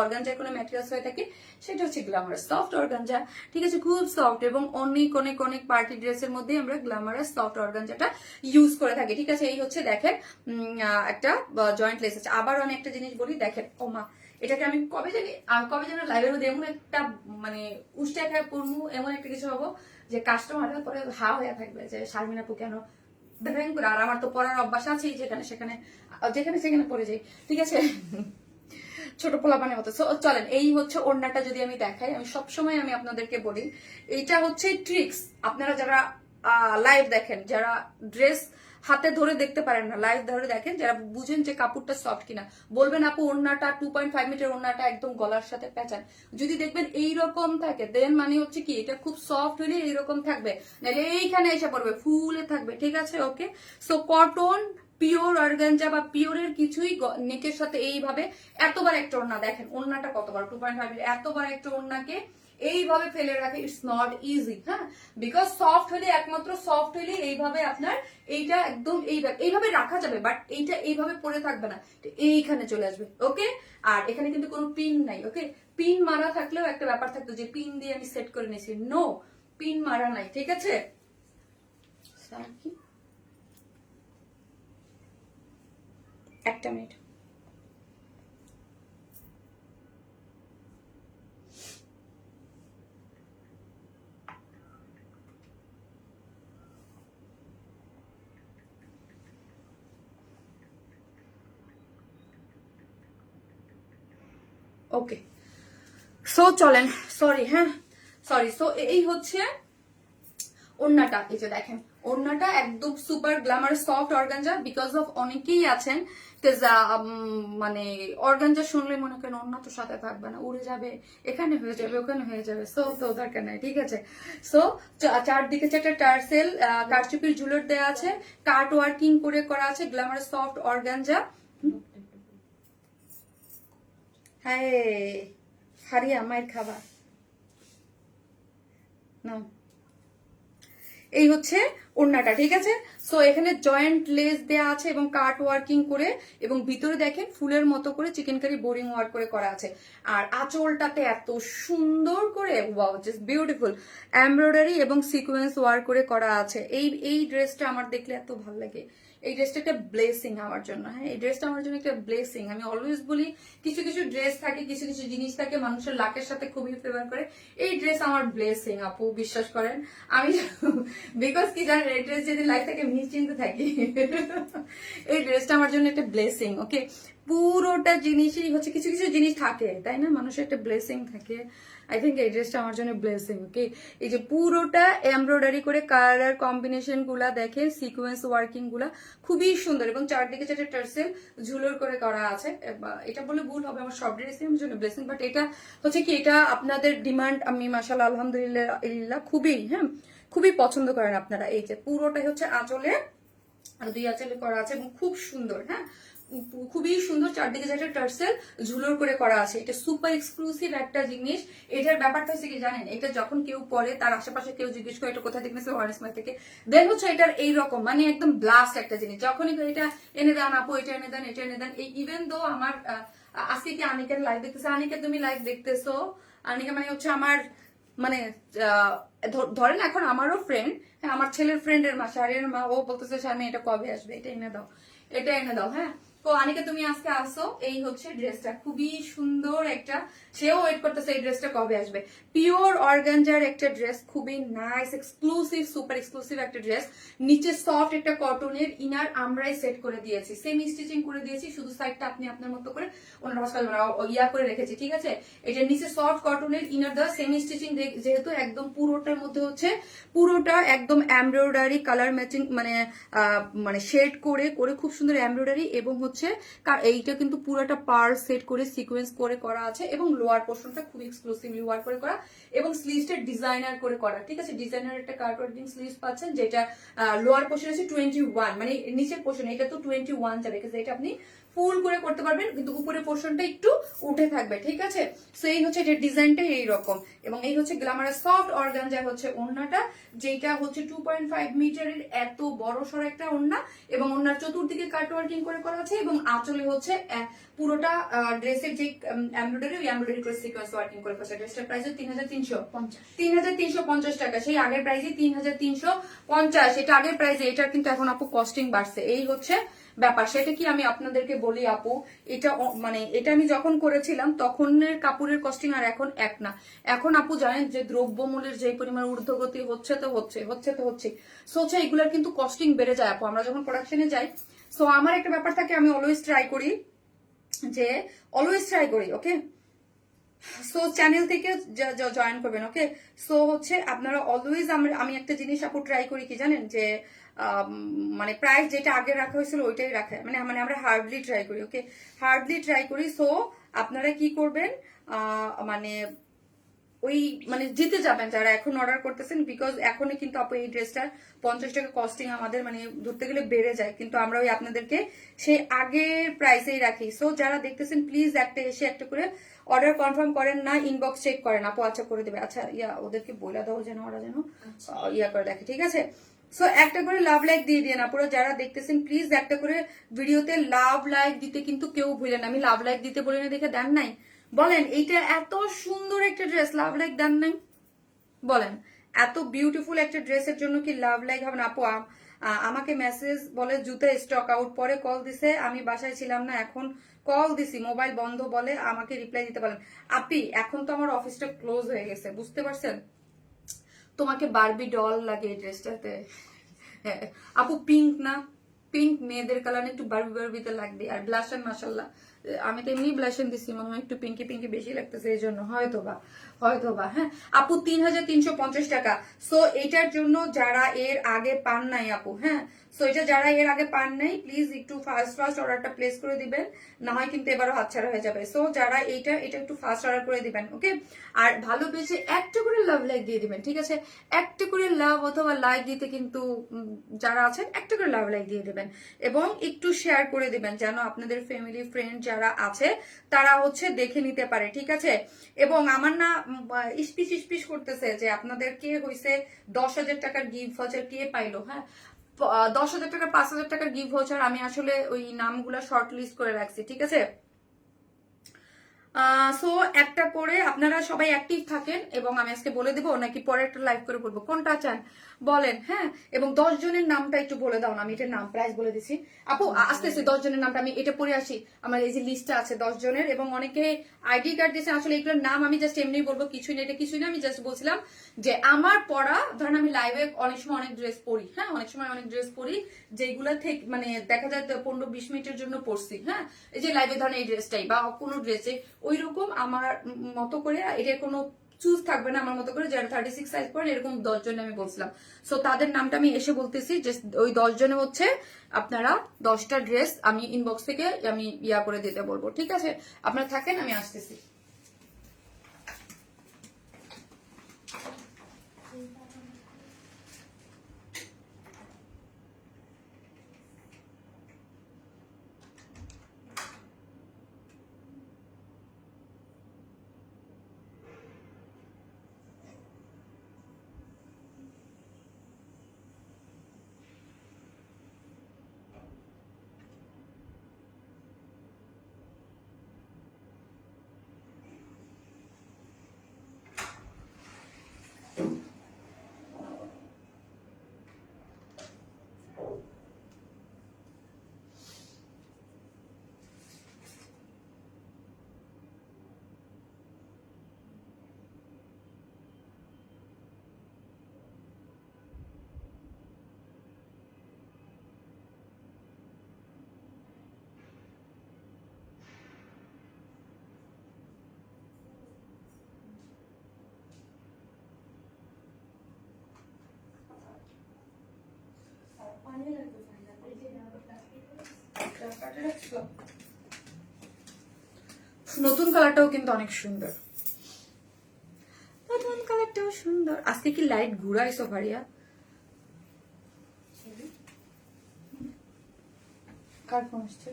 অর্গানজার কোনো ম্যাটেরিয়ালস হয়ে থাকে সেটা হচ্ছে গ্ল্যামারাস সফট অর্গানজা, ঠিক আছে? খুব সফট এবং অনেক অনেক অনেক পার্টি ড্রেসের মধ্যে আমরা গ্ল্যামারাস সফট অর্গানজাটা ইউজ করে থাকি, ঠিক আছে? এই হচ্ছে দেখেন একটা জয়েন্ট লেস আছে। আবার আমি একটা জিনিস বলি, দেখেন ওমা, এটাকে আমি কবে যেন লাইভের মধ্যে এমন একটা মানে উষ্টা খায় পড়মু, এমন একটা কিছু হবো যে কাস্টমাররা পরে হা হয়ে থাকবে যে শারমিন আপু কেন ব্যাং করে। আর আমার তো পড়ার অভ্যাস আছেই, যেখানে সেখানে পড়ে যাই, ঠিক আছে? ছোট পোলাপানের মতো। চলেন, এই হচ্ছে ওড়নাটা যদি আমি দেখাই, আমি সবসময় আমি আপনাদেরকে বলি এইটা হচ্ছে ট্রিক্স। আপনারা যারা লাইভ দেখেন, যারা ড্রেস হাতে ধরে দেখতে পারেন না, লাইভ ধরে দেখেন, যারা বুঝেন যে কাপড়টা সফট কিনা, বলবেন আপু ওড়নাটা 2.5 মিটার ওড়নাটা একদম গলার সাথে প্যাঁচান। যদি দেখবেন এইরকম থাকে দেন মানে হচ্ছে কি এটা খুব সফট হলে এইরকম থাকবে, নাহলে এইখানে এসে পড়বে, ফুলে থাকবে, ঠিক আছে? ওকে, সো কটন পিওর অর্গানজা বা পিওরের কিছুই নেকের সাথে এইভাবে এতবার একটা ওড়না, দেখেন ওড়নাটা কতবার 2.5 মিটার, এতবার একটা ওড়নাকে এইভাবে ফেলে রাখে, ইটস নট ইজি। হ্যাঁ, বিকজ সফট হলে, একমাত্র সফট হলে এইভাবে আপনার এইটা একদম এইভাবে রাখা যাবে, বাট এইটা এইভাবে পড়ে থাকবে না, এইখানে চলে আসবে। ওকে, আর এখানে কিন্তু কোনো পিন নাই। ওকে, পিন মারা থাকলেও একটা ব্যাপার থাকতো যে পিন দিয়ে আমি সেট করে নিয়েছি, নো, পিন মারা নাই, ঠিক আছে? একটা মিনিট। ওকে, সো চলেন, সরি, হ্যাঁ সরি। সো এই হচ্ছে ওড়নাটা, এই যে দেখেন ওড়নাটা একদম super Glamour soft organza, because of অনেকেই আছেন মানে অর্গানজা শুনলে মনে করেন ওড়না তো সাথে থাকবে না, উড়ে যাবে, এখানে হয়ে যাবে ওখানে হয়ে যাবে, সো তো দরকার নাই, ঠিক আছে। সো চারদিকে একটা টার্সেল কারচুপির ঝুলট দেওয়া আছে, কাট ওয়ার্কিং করে করা আছে, গ্ল্যামার সফট অর্গানজা। হ্যাঁ হারিয়া মায়ের খাবার না, এই হচ্ছে ওড়নাটা, ঠিক আছে। সো এখানে জয়েন্ট লেস দেয়া আছে এবং কাট ওয়ার্কিং করে, এবং ভিতরে দেখেন ফুলের মতো করে চিকেন কারি বোরিং ওয়ার্ক করে করা আছে। আর আঁচলটাতে এত সুন্দর করে, ওয়াও জাস্ট বিউটিফুল এমব্রয়ডারি এবং সিকোয়েন্স ওয়ার্ক করে করা আছে। এই ড্রেসটা আমার দেখলে এত ভালো লাগে। এই ড্রেসটা একটা ব্লেসিং আমার জন্য, হ্যাঁ এই ড্রেসটা আমার জন্য একটা ব্লেসিং। আমি অলওয়েজ বলি কিছু কিছু ড্রেস থাকে, কিছু কিছু জিনিস থাকে মানুষের লাকের সাথে খুবই ফেভার করে, এই ড্রেস আমার ব্লেসিং আপু, বিশ্বাস করেন। আমি বিকজ কি জানেন, এই ড্রেস যদি লাইফ থেকে নিশ্চিন্ত থাকি, এই ড্রেসটা আমার জন্য একটা ব্লেসিং। ওকে, পুরোটা জিনিসই হচ্ছে, কিছু কিছু জিনিস থাকে তাই না, মানুষের একটা ব্লেসিং থাকে। আই থিঙ্ক এই ড্রেসটা আমার জন্য ব্লেসিং। ওকে, এই যে পুরোটা এমব্রয়ডারি করে কালার কম্বিনেশন গুলা দেখেন, সিকোয়েন্স ওয়ার্কিং গুলা খুবই সুন্দর, এবং চারদিকে যেটা টার্সেল ঝুলোর করে করা আছে। এটা বলে ভুল হবে, আমার সব ড্রেসই আমার জন্য ব্লেসিং, বাট এটা হচ্ছে কি, এটা আপনাদের ডিমান্ড আমি মাশাআল্লাহ আলহামদুলিল্লাহ খুবই পছন্দ করেন আপনারা। এই যে পুরোটাই হচ্ছে আঁচলে, দুই আঁচলে করা আছে এবং খুব সুন্দর, হ্যাঁ খুবই সুন্দর, চারদিকে যেটা টার্সেল ঝুলোর করে করা আছে। এটা সুপার এক্সক্লুসিভ একটা জিনিস। এটার ব্যাপারটা হচ্ছে কি জানেন, এটা যখন কেউ পরে তার আশেপাশে কেউ জিজ্ঞেস করে এটা কোথা থেকে নিয়েছে, ওয়ারেসমাই থেকে, দেন হচ্ছে এটার এইরকম মানে একদম ব্লাস্ট একটা জিনিস। যখনই এটা এনে দেন আপু, এটা এনে দেন, এটা এনে দেন। এই ইভেন দো আমার আজকে কি আনিকার লাইভ দেখতেছে, আনিকা তুমি লাইভ দেখতেছো, আনিকা মানে হচ্ছে আমার মানে ধরেন এখন আমারও ফ্রেন্ড, হ্যাঁ আমার ছেলের ফ্রেন্ডের মা, শাড়ির মা, ও বলতেছে স্বামী এটা কবে আসবে, এটা এনে দাও, এটা এনে দাও। হ্যাঁ তো আনিকা তুমি আজকে আসো, এই হচ্ছে ড্রেসটা খুবই সুন্দর একটা, সেও ওয়েট করতেছে এই ড্রেসটা কবে আসবে। পিওর অর্গানজার একটা ড্রেস, খুবই নাইস এক্সক্লুসিভ সুপার এক্সক্লুসিভ একটা ড্রেস। নিচে সফট একটা কটনের ইনার আমরাই সেট করে দিয়েছি, সেমি স্টিচিং করে দিয়েছি, শুধু সাইডটা আপনি আপনার মতো করে ওনার ইয়া করে রেখেছি, ঠিক আছে। এটা নিচে সফট কটনের ইনার দেওয়া, সেমি স্টিচিং, যেহেতু একদম পুরোটার মধ্যে হচ্ছে পুরোটা একদম এমব্রয়ডারি কালার ম্যাচিং, মানে শেড করে করে খুব সুন্দর এমব্রয়ডারি, এবং হচ্ছে এইটা কিন্তু পুরোটা পার সেট করে সিকোয়েন্স করে করা আছে, এবং লোয়ার পোর্শনটা খুব এক্সক্লুসিভলি ওয়ার্ক করে করা, এবং স্লিভসটা ডিজাইনার করে করা, ঠিক আছে। ডিজাইনার একটা কার্টওয়ার্কিং স্লিভস পাচ্ছেন, যেটা লোয়ার পোর্শন আছে 21, মানে নিচের পোর্শন এটা তো 21 যাবে, এটা আপনি ফুল করে করতে পারবেন, কিন্তু উপরের পোর্শনটা একটু উঠে থাকবে, ঠিক আছে। সো এই হচ্ছে এটার ডিজাইনটা এইরকম, এবং এই হচ্ছে গ্ল্যামারাস সফট অর্গানজা হচ্ছে ওড়নাটা, যেটা হচ্ছে 2.5 মিটারের এত বড় সড় একটা ওড়না, এবং ওড়নার চতুর্দিকে কাট ওয়ার্কিং করে করা আছে, এবং আঁচলে হচ্ছে পুরোটা ড্রেসের যে এমব্রয়ডারি, ওই এমব্রয়ডারি করে সিকোয়েন্স ওয়ার্কিং করে করা। ড্রেসটার প্রাইস 3,350 টাকা, সেই আগের প্রাইসে 3,350, এটা আগের প্রাইসে, এটা কিন্তু এখন আপু কস্টিং বাড়ছে, এই হচ্ছে ব্যাপার। সেটা কি আমি আপনাদেরকে বলি আপু, এটা মানে এটা আমি যখন করেছিলাম তখনের কাপড়ের কস্টিং আর এখন এক না। এখন আপু জানেন যে দ্রব্যমূল্যের যে পরিমাণ ঊর্ধ্বগতি হচ্ছে তো হচ্ছে সোচা এগুলার কিন্তু কস্টিং বেড়ে যায় আপু, আমরা যখন প্রোডাকশনে যাই। সো আমার একটা ব্যাপার থাকে, আমি অলওয়েজ ট্রাই করি ওকে। সো চ্যানেল থেকে জয়েন করবেন, ওকে। সো হচ্ছে আপনারা অলওয়েজ, আমি একটা জিনিস আপু ট্রাই করি কি জানেন, যে মানে প্রাইস যেটা আগে রাখা হয়েছিল ওইটাই রাখা, মানে আমরা হার্ডলি ট্রাই করি, ওকে, হার্ডলি ট্রাই করি। সো আপনারা কি করবেন, মানে ওই মানে জিতে যাবেন যারা এখন অর্ডার করতেছেন, বিকজ এখনই কিন্তু আপু এই ড্রেসটার 50 টাকা কস্টিং আমাদের মানে ধরতে গেলে বেড়ে যায়, কিন্তু আমরা ওই আপনাদেরকে সেই আগের প্রাইসেই রাখি। সো যারা দেখতেছেন প্লিজ একটা এসে একটা করে অর্ডার কনফার্ম করেন না, ইনবক্স চেক করেন আপু, আচ্ছা করে দেবে, আচ্ছা ওদেরকে বলে দাও যেন ওরা যেন করে দেখে, ঠিক আছে। সো একটা করে লাভ লাইক দিয়ে দিয়ে না, পুরো যারা দেখতেছেন প্লিজ একটা করে ভিডিওতে লাভ লাইক দিতে কিন্তু কেউ ভুলেন। আমি লাভ লাইক দিতে বলি না দেখে দেন নাই, বলেন এইটা এত সুন্দর একটা ড্রেস, লাভ লাইক দেন নাই, বলেন এত বিউটিফুল একটা ড্রেসের জন্য কি লাভ লাইক হবে না আপু। আমাকে মেসেজ বলে জুতা স্টক আউট, পরে কল দিছে, আমি বাসায় ছিলাম না, এখন কল দিছি মোবাইল বন্ধ, বলে আমাকে রিপ্লাই দিতে পারেন। আপি এখন তো আমার অফিসটা ক্লোজ হয়ে গেছে, বুঝতে পারছেন, তোমাকে বারবি ডল লাগে এই ড্রেসটাতে। হ্যাঁ আপু পিঙ্ক না, পিঙ্ক মেয়েদের কালার একটু বারবি বারবিতে লাগবে। আর ব্লাশন মাশাল্লাহ আমি তো এমনি ব্লাশন দিচ্ছি, মনে হয় একটু পিঙ্কি পিঙ্কি বেশি লাগতেছে এই জন্য, হয়তোবা হ্যাঁ আপু 3350 টাকা। সো এটার জন্য যারা এর আগে পান নাই আপু, হ্যাঁ সো এটা যারা এর আগে পান নাই প্লিজ একটু ফার্স্ট অর্ডারটা প্লেস করে দিবেন, না হয় কিন্তু এবারও হাতছাড়া হয়ে যাবে। সো যারা এটা একটু ফার্স্ট অর্ডার করে দিবেন, ওকে। আর ভালোবেসে একটা করে লাভ লাইক দিয়ে দিবেন, ঠিক আছে? একটা করে লাভ অথবা লাইক দিতে কিন্তু যারা আছেন একটা করে লাভ লাইক দিয়ে দিবেন এবং একটু শেয়ার করে দিবেন, যেন আপনাদের ফ্যামিলি ফ্রেন্ড যারা আছে তারা হচ্ছে দেখে নিতে পারে, ঠিক আছে? এবং আমার না ইস্পিস করতেছে যে আপনাদের কে হইছে 10,000 টাকার গিফট ভাউচার কে পাইলো, হ্যাঁ 10,000 টাকা 5,000 টাকার গিফট ভাউচার আমি আসলে ওই নামগুলা শর্ট লিস্ট করে রাখছি, ঠিক আছে? সো একটা করে আপনারা সবাই অ্যাক্টিভ থাকেন এবং আমি আজকে বলে দেবো নাকি পরে একটা লাইভ করে বলবো, কোনটা চান বলেন, হ্যাঁ? এবং 10 জনের নামটা একটু বলে দাও না, আমি এটার নাম প্রাইস বলে দিছি আপু। আসতেছি 10 জনের নামটা আমি এটা পড়ে আসি, আমার এই যে লিস্টটা আছে 10 জনের এবং অনেকে আইডি কার্ড দিয়েছে। আসলে এগুলোর নাম আমি জাস্ট এমনি বলবো, কিছুই না, এটা কিছুই না, আমি জাস্ট বলছিলাম যে আমার পড়া, ধরেন আমি লাইভে অনেক সময় অনেক ড্রেস পরি, হ্যাঁ অনেক সময় অনেক ড্রেস পরি যেগুলা থেকে মানে দেখা যায় 15-20 মিনিটের জন্য পরছি, হ্যাঁ এই যে লাইভে ধরেন এই ড্রেসটাই বা কোনো ড্রেসে ওই রকম আমার মতো করে এটার কোনো চুজ থাকবে না, আমার মতো করে যারা 36 সাইজ পরেন এরকম 10 জন আমি বলছিলাম। সো তাদের নামটা আমি এসে বলতেছি যে ওই 10 জনে হচ্ছে আপনারা 10টা ড্রেস আমি ইনবক্স থেকে আমি ইয়া করে দিতে বলবো, ঠিক আছে? আপনারা থাকেন, আমি আসতেছি। নতুন কালারটাও কিন্তু অনেক সুন্দর, নতুন কালারটাও সুন্দর। আজকে কি লাইট ঘুরাইছো ভারিয়া? কার ফোন আসছে?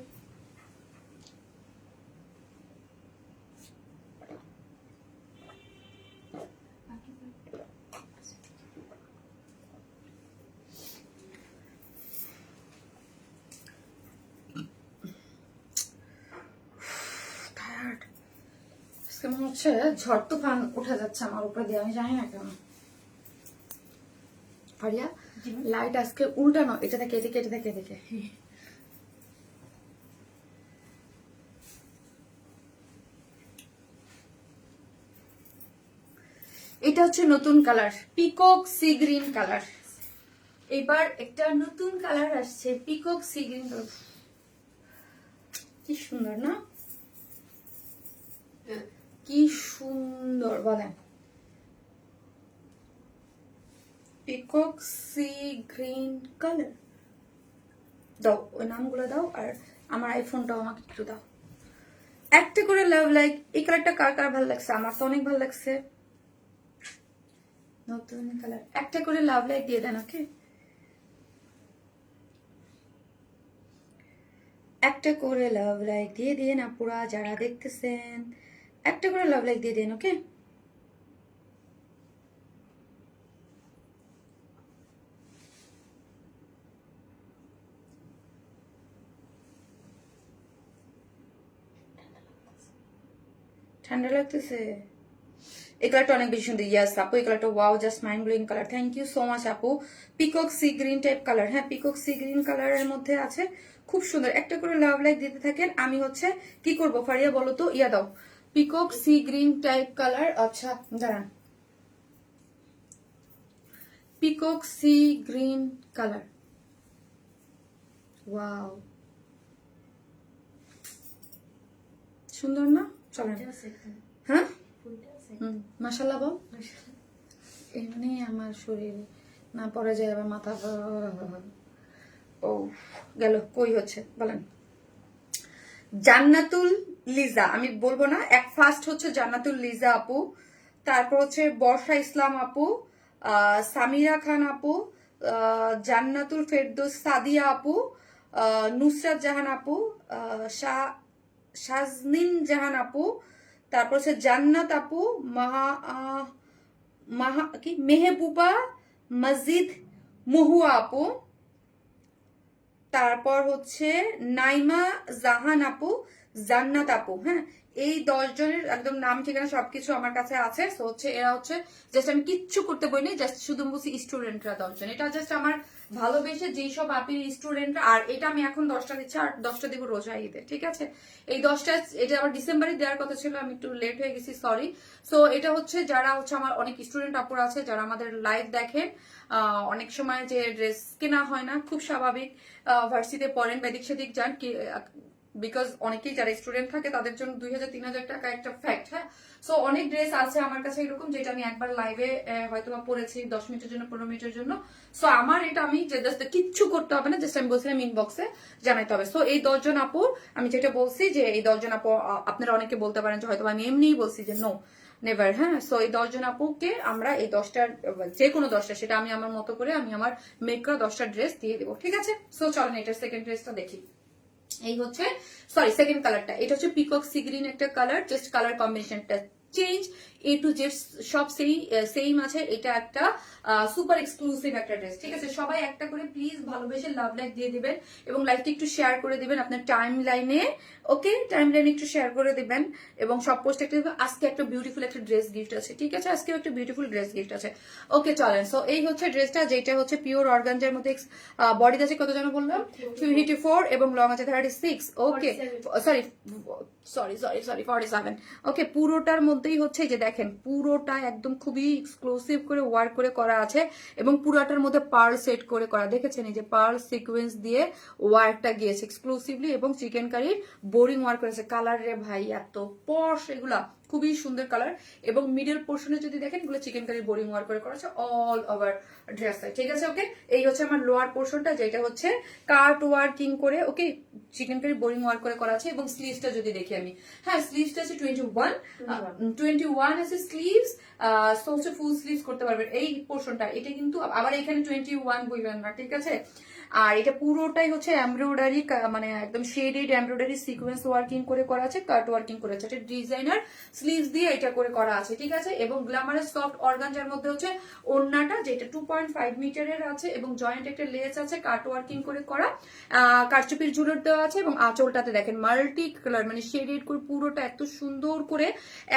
কেমন হচ্ছে ঝড় তুফান উঠে যাচ্ছে আমার উপরে দিয়ে, আমি জানি না কেন। ফারিয়া লাইট আজকে উল্টানো, এটা দেখে এদিকে, এটা দেখে এদিকে। এটা হচ্ছে নতুন colour, peacock sea green colour. এবার একটা নতুন কালার আসছে, পিকক সি গ্রিন। কি সুন্দর না, কি সুন্দর বলেন। পিকক সি গ্রিন কালার দাও, ওই নামগুলো দাও আর আমার আইফোনটাও আমাকে একটু দাও। একটা করে লাভ লাইক। এই কালারটা কার কার ভালো লাগছে? আমার তো অনেক ভালো লাগছে, নতুন কালার। একটা করে লাভ লাইক দিয়ে দেন, ওকে? একটা করে লাভ লাইক দিয়ে দিন আপুরা যারা দেখতেছেন, একটা করে লাভ লাইক দিয়ে দিন, ওকে? ঠান্ডা লাগতেছে। এই কালারটা অনেক বেশি সুন্দর। ইয়াস আপু, এই কালারটা wow, just mind blowing colour. Thank you so much আপু। Peacock sea green type colour, হ্যাঁ পিকক সি গ্রিন কালারের মধ্যে আছে, খুব সুন্দর। একটা করে লাভ লাইক দিতে থাকেন। আমি হচ্ছে কি করবো ফারিয়া বলো তো, ইয়া দাও peacock sea green type colour. আচ্ছা দাঁড়ান, peacock sea green colour wow, সুন্দর না? চলেন। হ্যাঁ, মাশাআল্লাহ বল। এমনি আমার শরীর না পরে যায়, আবার মাথা ও গেল। কই হচ্ছে বলেন? জান্নাতুল লিজা, আমি বলবো না, এক ফার্স্ট হচ্ছে জান্নাতুল লিজা আপু, তারপর হচ্ছে বর্ষা ইসলাম আপু, সামিরা খান আপু, জান্নাতুল ফেরদৌস সাদিয়া আপু, নুসরাত জাহান আপু, শাজনিন জাহান আপু, তারপর হচ্ছে জান্নাত আপু, কি মেহবুবা মজিদ মহুয়া আপু, তারপর হচ্ছে নাইমা জাহান আপু, জান্নাত আপু। হ্যাঁ, এই 10 জনের একদম নাম ঠিকানা সবকিছু আমার কাছে আছে। সো হচ্ছে এরা হচ্ছে জাস্ট, আমি কিচ্ছু করতে বলিনি, জাস্ট শুধু বলছি স্টুডেন্টরা 10 জন। এটা জাস্ট আমার ভালোবেসে যেই সব আপির স্টুডেন্টরা, আর এটা আমি এখন 10টা দিচ্ছি আর 10টা দিব রোজা ঈদে, ঠিক আছে? এই 10টা, এটা আবার ডিসেম্বরে দেওয়ার কথা ছিল, আমি একটু লেট হয়ে গেছি, সরি। সো এটা হচ্ছে যারা হচ্ছে আমার অনেক স্টুডেন্ট আপুরা আছে যারা আমাদের লাইভ দেখেন, অনেক সময় যে ড্রেস কেনা হয় না, খুব স্বাভাবিক, ভার্সিতে পড়েন, বেদিক সেদিক যান, বিকজ অনেকেই যারা স্টুডেন্ট থাকে তাদের জন্য 2000-3000 টাকা একটা ফ্যাক্ট। হ্যাঁ, সো অনেক ড্রেস আছে আমার কাছে এরকম, যেটা আমি একবার লাইভে হয়তো পরেছি 10 মিনিটের জন্য, 15 মিনিটের জন্য। সো আমার এটা, আমি জাস্ট কিচ্ছু করতে হবে না, জাস্ট আমি বলছিলাম ইনবক্সে জানাইতে হবে। সো এই 10 জন আপুর আমি যেটা বলছি যে এই 10 জন আপু, আপনারা অনেকে বলতে পারেন যে হয়তো আমি এমনিই বলছি যে নো, নেভার। হ্যাঁ, সো এই 10 জন আপুকে আমরা এই 10টার যে কোনো 10টা, সেটা আমি আমার মতো করে আমি আমার মেক করা 10টা ড্রেস দিয়ে দেবো, ঠিক আছে? সো চলেন এটার সেকেন্ড ড্রেসটা দেখি। এই হচ্ছে, সরি, সেকেন্ড কালারটা, এটা হচ্ছে পিকক সি গ্রিন একটা কালার, জাস্ট কালার কম্বিনেশনটা চেঞ্জ, এ টু জেড সব সেম আছে। এটা একটা সুপার এক্সক্লুসিভ একটা ড্রেস, ঠিক আছে? সবাই একটা করে প্লিজ ভালোবেসে লাভ লাইক দিয়ে দিবেন এবং লাইকটা একটু শেয়ার করে দিবেন আপনার টাইম লাইনে, ওকে? টাইম লাইনে একটু শেয়ার করে দিবেন এবং সব পোস্ট একটা দিবেন। আজকে একটা বিউটিফুল একটা ড্রেস গিফট আছে, ঠিক আছে? আজকেও একটা বিউটিফুল ড্রেস গিফট আছে, ওকে? চলেন। সো এই হচ্ছে ড্রেসটা, যেটা হচ্ছে পিওর অর্গানজার মধ্যে, বডি আছে কত যেন বললাম, 54 এবং লং আছে 36, ওকে? সরি 47, ওকে? পুরোটার মধ্যেই হচ্ছে যে দেখেন, পুরোটা একদম খুবই এক্সক্লুসিভ করে ওয়ার্ক করে করা আছে এবং পুরোটার মধ্যে পার্ল সেট করে করা, দেখেছেন? এই যে পার্ল সিকোয়েন্স দিয়ে ওয়ার্কটা গিয়েছে এক্সক্লুসিভলি এবং চিকেন কারির বোরিং ওয়ার্ক করেছে। কালার রে ভাই এত পশ, এগুলা খুবই সুন্দর কালার। এবং মিডল পোর্শনে যদি দেখেন, এগুলো চিকেন কারির বোরিং ওয়ার্ক করে করেছে অল ওভার ড্রেসে, ঠিক আছে? ওকে, এই হচ্ছে আমার লোয়ার পোর্শনটা, যেটা হচ্ছে কাট ওয়ার্কিং করে, ওকে, চিকেন কারি বোরিং ওয়ার্ক করে করা আছে। এবং স্লিভসটা যদি দেখি আমি, হ্যাঁ, স্লিভসটা আছে 21 আছে স্লিভস, সো হচ্ছে ফুল স্লিভস করতে পারবেন এই পোর্শনটা। এটা কিন্তু আবার এখানে 21 বলবেন না, ঠিক আছে? আর এটা পুরোটাই হচ্ছে এমব্রয়ডারি, মানে একদম শেডেড এমব্রয়ডারি সিকোয়েন্স ওয়ার্কিং করে করা আছে, কাট ওয়ার্কিং করে আছে, এটা ডিজাইনার স্লিভস দিয়ে এটা করে করা আছে, ঠিক আছে? এবং গ্ল্যামারাস সফট অর্গানজার মধ্যে হচ্ছে ওড়নাটা, যেটা 2.5 মিটারের আছে এবং জয়েন্ট একটা লেস আছে, কাট ওয়ার্কিং করে করা, কারচুপির ঝুলর দেওয়া আছে এবং আঁচলটাতে দেখেন মাল্টি কালার, মানে শেডেড করে পুরোটা এত সুন্দর করে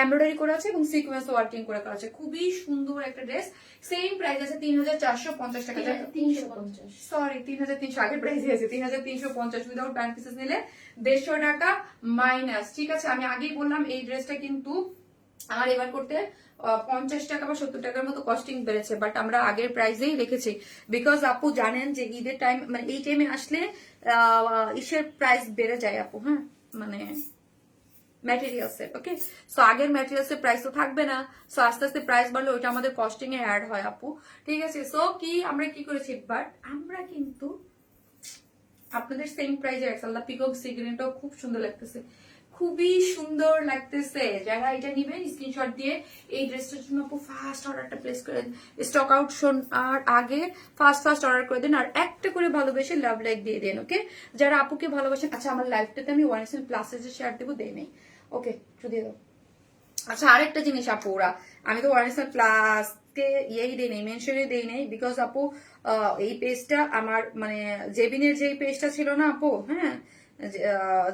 এমব্রয়ডারি করা আছে এবং সিকোয়েন্স ওয়ার্কিং করে করা আছে। খুবই সুন্দর একটা ড্রেস। সেম প্রাইস আছে 3450 টাকা, সরি 3300, আগের প্রাইস আছে 3350, উইদাউট ব্যান্ড পিসেস নিলে 150 টাকা মাইনাস, ঠিক আছে? আমি আগেই বললাম এই ড্রেসটা কিন্তু আমার এবার করতে 50 টাকা বা 70 টাকার মতো কস্টিং বেড়েছে, বাট আমরা আগের প্রাইসেই রেখেছি, বিকজ আপু জানেন যে ঈদের টাইম, মানে এই টাইমে আসলে ইসের প্রাইস বেড়ে যায় আপু, হ্যাঁ, মানে ম্যাটেরিয়ালসের, ওকে? সো আগের ম্যাটেরিয়ালসের প্রাইস তো থাকবে না, সো আস্তে আস্তে প্রাইস বাড়লে ওইটা আমাদের কস্টিং এ অ্যাড হয় আপু, ঠিক আছে? সো কি আমরা কি করেছি, বাট আমরা কিন্তু আপনাদের সেম প্রাইসে রাখছি। পিকক সি গ্রিনটাও খুব সুন্দর লাগতেছে, খুবই সুন্দর লাগতেছে। যারা এটা নিবেন স্ক্রিনশট দিয়ে এই ড্রেসটার জন্য আপু ফার্স্ট অর্ডারটা প্লেস করে দিন, স্টক আউট আর আগে ফার্স্ট অর্ডার করে দিন, আর একটা করে ভালোবেসে লাভ লাইক দিয়ে দেন, ওকে? যারা আপুকে ভালোবাসেন, আচ্ছা আমার লাইভটাতে আমি 1 প্লাসের যে শেয়ার দেবো, দেই নেই, ওকে, দিয়ে দাও। আচ্ছা আরেকটা জিনিস আপু, আমি তো 1 প্লাস ইয়েই দেই নেই, মেনশনই দেই নেই, বিকজ আপু এই পেজটা আমার, মানে জেবিনের যে পেজটা ছিল না আপু, হ্যাঁ,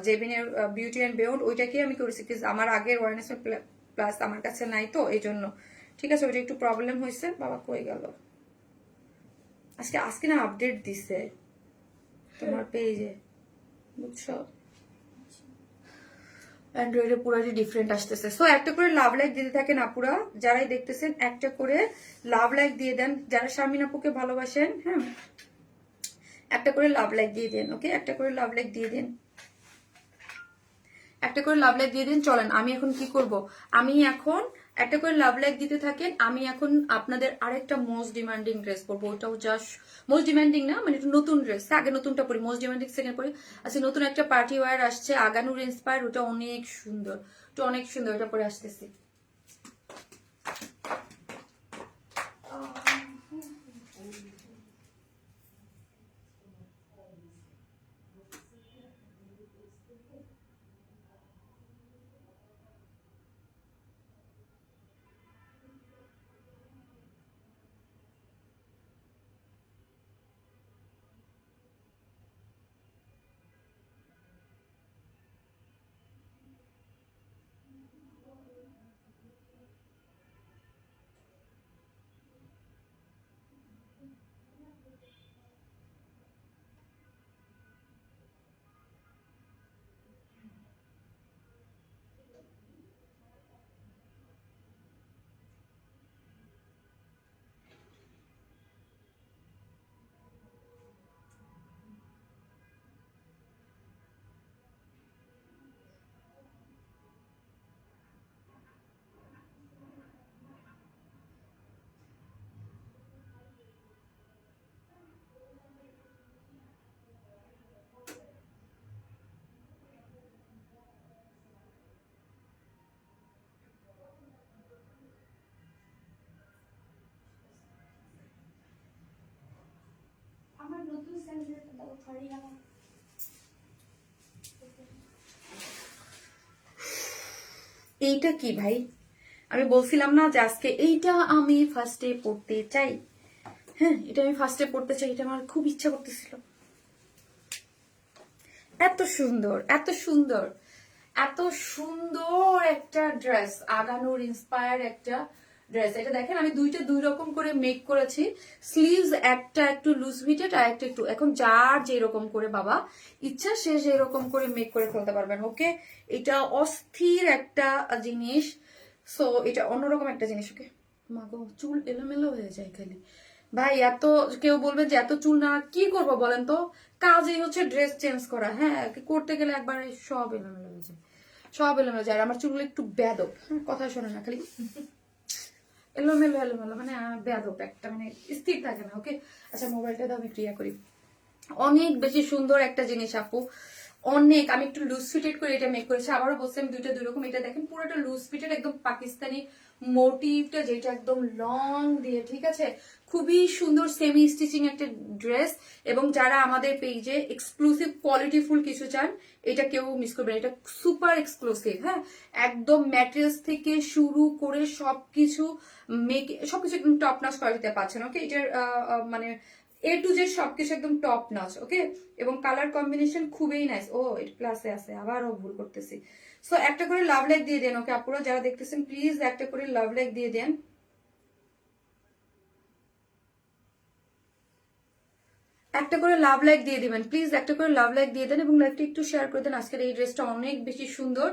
জেবিনের বিউটি অ্যান্ড বিয়ন্ড, ওইটাকে আমি করেছি, আমার আগের 1 প্লাস আমার কাছে নাই, তো এই জন্য, ঠিক আছে? ওইটা একটু প্রবলেম হয়েছে। বাবা কই গেল? আজকে না আপডেট দিছে তোমার পেজে, বুঝছো? অ্যান্ড্রয়েডে পুরাটি ডিফারেন্ট আসতেছে। সো একটা করে লাভ লাইক দিতে থাকেন আপুরা, যারাই দেখতেছেন একটা করে লাভ লাইক দিয়ে দেন, যারা শারমিন আপুকে ভালোবাসেন, হ্যাঁ, একটা করে লাভ লাইক দিয়ে দিন, ওকে? একটা করে লাভ লাইক দিয়ে দিন, একটা করে লাভ লাইক দিয়ে দিন। চলেন আমি এখন কি করব, আমি এখন একটা করে লাভ লাইক দিতে থাকেন। আমি এখন আপনাদের আরেকটা মোস্ট ডিমান্ডিং ড্রেস পরবো, ওটাও জাস্ট মোস্ট ডিমান্ডিং না, মানে একটু নতুন ড্রেস, আগে নতুনটা পরি, মোস্ট ডিমান্ডিং সেকেন্ড পরি। আচ্ছা, নতুন একটা পার্টি ওয়্যার আসছে আগানুর ইন্সপায়ার, ওটা অনেক সুন্দর, ওটা অনেক সুন্দর, ওটা পরে আসতেছি। আমার নতুন স্যান্ডেলটা দাও, সরি আমার। এইটা কি ভাই, আমি বলছিলাম না যে আজকে এইটা আমি ফার্স্টে পড়তে চাই। হ্যাঁ, এটা আমি ফার্স্টে পড়তে চাই, এটা আমার খুব ইচ্ছা করতেছিল। এত সুন্দর, এত সুন্দর, এত সুন্দর একটা ড্রেস, আগানোর ইন্সপায়ার একটা ড্রেস। এটা দেখেন আমি দুইটা দুই রকম করে মেক করেছি। স্লিভস একটা একটু লুজ ফিটেড আর একটা একটু, এখন যার যেরকম করে বাবা ইচ্ছা সে যেরকম করে মেক করে ফেলতে পারবেন, ওকে? এটা অস্থির একটা জিনিস। সো এটা অন্যরকম একটা জিনিস, ওকে? মাগো চুল এলোমেলো হয়ে যায় খালি ভাই, এত কেউ বলবেন যে এত চুল না কি করবো বলেন তো, কাজই হচ্ছে ড্রেস চেঞ্জ করা। হ্যাঁ, করতে গেলে একবার সব এলোমেলো হয়ে যায়, সব এলোমেলো যায়। আর আমার চুলগুলো একটু বেদব, কথা শোনে না, খালি এলোমেলো এলোমেলো, মানে বেদব একটা, মানে স্থির থাকে না, ওকে? আচ্ছা, মোবাইলটা দাও, আমি ক্রিয়া করি। অনেক বেশি সুন্দর একটা জিনিস আপু, অনেক। আমি একটু লুজ ফিটেড করে এটা মেক করেছি, আবারও বলছি আমি দুইটা দুই রকম। এটা দেখেন পুরোটা লুজ ফিটেড, একদম পাকিস্তানি মোটিভটা, যেটা একদম লং দিয়ে, ঠিক আছে? খুবই সুন্দর সেমি স্টিচিং একটা ড্রেস। এবং যারা আমাদের পেজে এক্সক্লুসিভ কোয়ালিটিফুল কিছু চান, এটা কেউ মিস করবেন, এটা সুপার এক্সক্লুসিভ। হ্যাঁ, একদম ম্যাটেরিয়ালস থেকে শুরু করে সবকিছু সবকিছু একদম টপ নচ কোয়ালিটিতে পাচ্ছেন, ওকে? এটার মানে এ টু জেড সবকিছু একদম টপ নচ, ওকে? এবং কালার কম্বিনেশন খুবই নাইস। ও, এটা প্লাসে আছে, আবারও ভুল করতেছি। সো একটা করে লাভ লাইক দিয়ে দেন, ওকে? আপনারা যারা দেখতেছেন প্লিজ একটা করে লাভ লাইক দিয়ে দেন, একটা করে লাভ লাইক দিয়ে দিবেন প্লিজ, একটা করে লাভ লাইক দিয়ে দেন এবং লাইকটা একটু শেয়ার করে দেন। আজকের এই ড্রেসটা অনেক বেশি সুন্দর।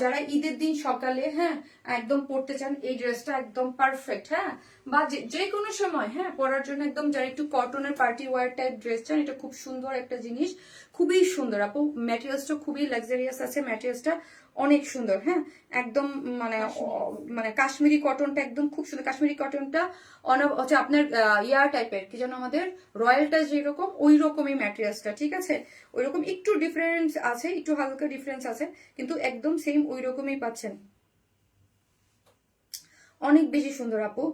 যারা ঈদের দিন সকালে, হ্যাঁ, একদম পড়তে চান, এই ড্রেসটা একদম পারফেক্ট। হ্যাঁ, বা যে কোনো সময়, হ্যাঁ, পরার জন্য একদম, যারা একটু কটনের পার্টি ওয়ার টাইপ ড্রেস চান, এটা খুব সুন্দর একটা জিনিস, খুবই সুন্দর আপু। ম্যাটেরিয়ালসটা খুবই লাক্সারিয়াস আছে, ম্যাটেরিয়ালসটা অনেক সুন্দর। হ্যাঁ, একদম মানে মানে কাশ্মীরি কটনটা একদম খুব সুন্দর। কাশ্মীরি কটনটা হচ্ছে আপনার ইয়ার টাইপের, কি যেন আমাদের রয়্যালটা যেরকম, ওই রকমই ম্যাটেরিয়ালসটা, ঠিক আছে? ওই রকম একটু ডিফারেন্স আছে, একটু হালকা ডিফারেন্স আছে, কিন্তু একদম সেম ওই রকমই পাচ্ছেন। অনেক বেশি সুন্দর আপু,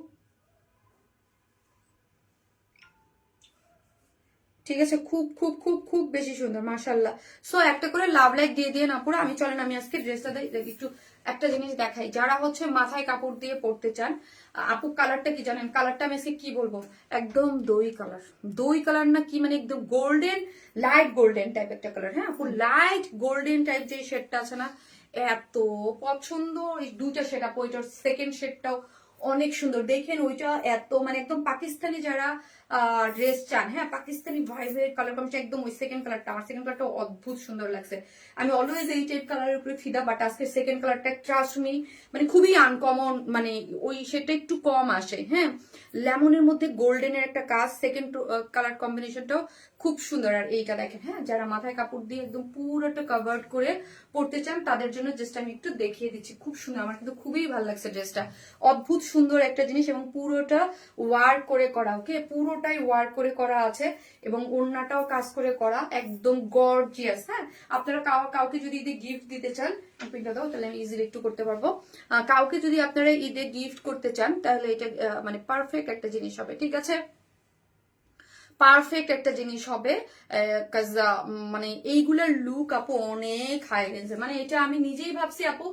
ঠিক আছে? খুব খুব খুব খুব বেশি সুন্দর, মাশাল্লাহ। সো একটা করে লাভ লাইক দিয়ে দিয়ে না পুরো। আমি চলেন আমি আজকে ড্রেসটা একটু একটা জিনিস দেখাই, যারা হচ্ছে মাথায় কাপড় দিয়ে পরতে চান। আপু কালারটা কি জানেন? কালারটা আমি আজকে কি বলবো, একদম দই কালার। দই কালার না কি, মানে একদম গোল্ডেন, লাইট গোল্ডেন টাইপ একটা কালার। হ্যাঁ আপু, লাইট গোল্ডেন টাইপ যে শেডটা আছে না, এত পছন্দ এই দুইটা শেড আপু। এটার সেকেন্ড শেডটাও অনেক সুন্দর, দেখেন ওইটা এত, মানে একদম পাকিস্তানি যারা ড্রেস চান, হ্যাঁ পাকিস্তানি ভাইবের কালার কম্বিনেশন একদম ওই সেকেন্ড কালারটা, আমার সেকেন্ড কালারটা অদ্ভুত সুন্দর লাগছে। আমি অলওয়েজ এই টাইপ কালারের উপরে ফিদা, বাট আজকে সেকেন্ড কালারটা ট্রাস্ট মি মানে খুবই আনকমন, মানে ওই সেটা একটু কম আসে। হ্যাঁ, লেমনের মধ্যে গোল্ডেনের একটা কাজ, সেকেন্ড কালার কম্বিনেশনটাও খুব সুন্দর। আর এইটা দেখেন, হ্যাঁ যারা মাথায় কাপড় দিয়ে একদম পুরোটা কভার করে পড়তে চান তাদের জন্য জাস্ট আমি একটু দেখিয়ে দিচ্ছি, খুব সুন্দর, আমার কিন্তু খুবই ভালো লাগছে ড্রেসটা, অদ্ভুত সুন্দর একটা জিনিস এবং পুরোটা ওয়ার্ক করে করা, ওকে পুরোটাই ওয়ার্ক করে করা আছে এবং ওড়নাটাও কাজ করে করা, একদম গর্জিয়াস। হ্যাঁ, আপনারা কাউকে যদি ঈদে গিফট দিতে চান, পিনটা দাও তাহলে আমি ইজিলি একটু করতে পারবো, কাউকে যদি আপনারা ঈদে গিফট করতে চান তাহলে এটা মানে পারফেক্ট একটা জিনিস হবে, ঠিক আছে, পারফেক্ট একটা জিনিস হবে। মানে এইগুলার লুক আপু অনেক হাই রেঞ্জের, মানে এটা আমি নিজেই ভাবছি আপু,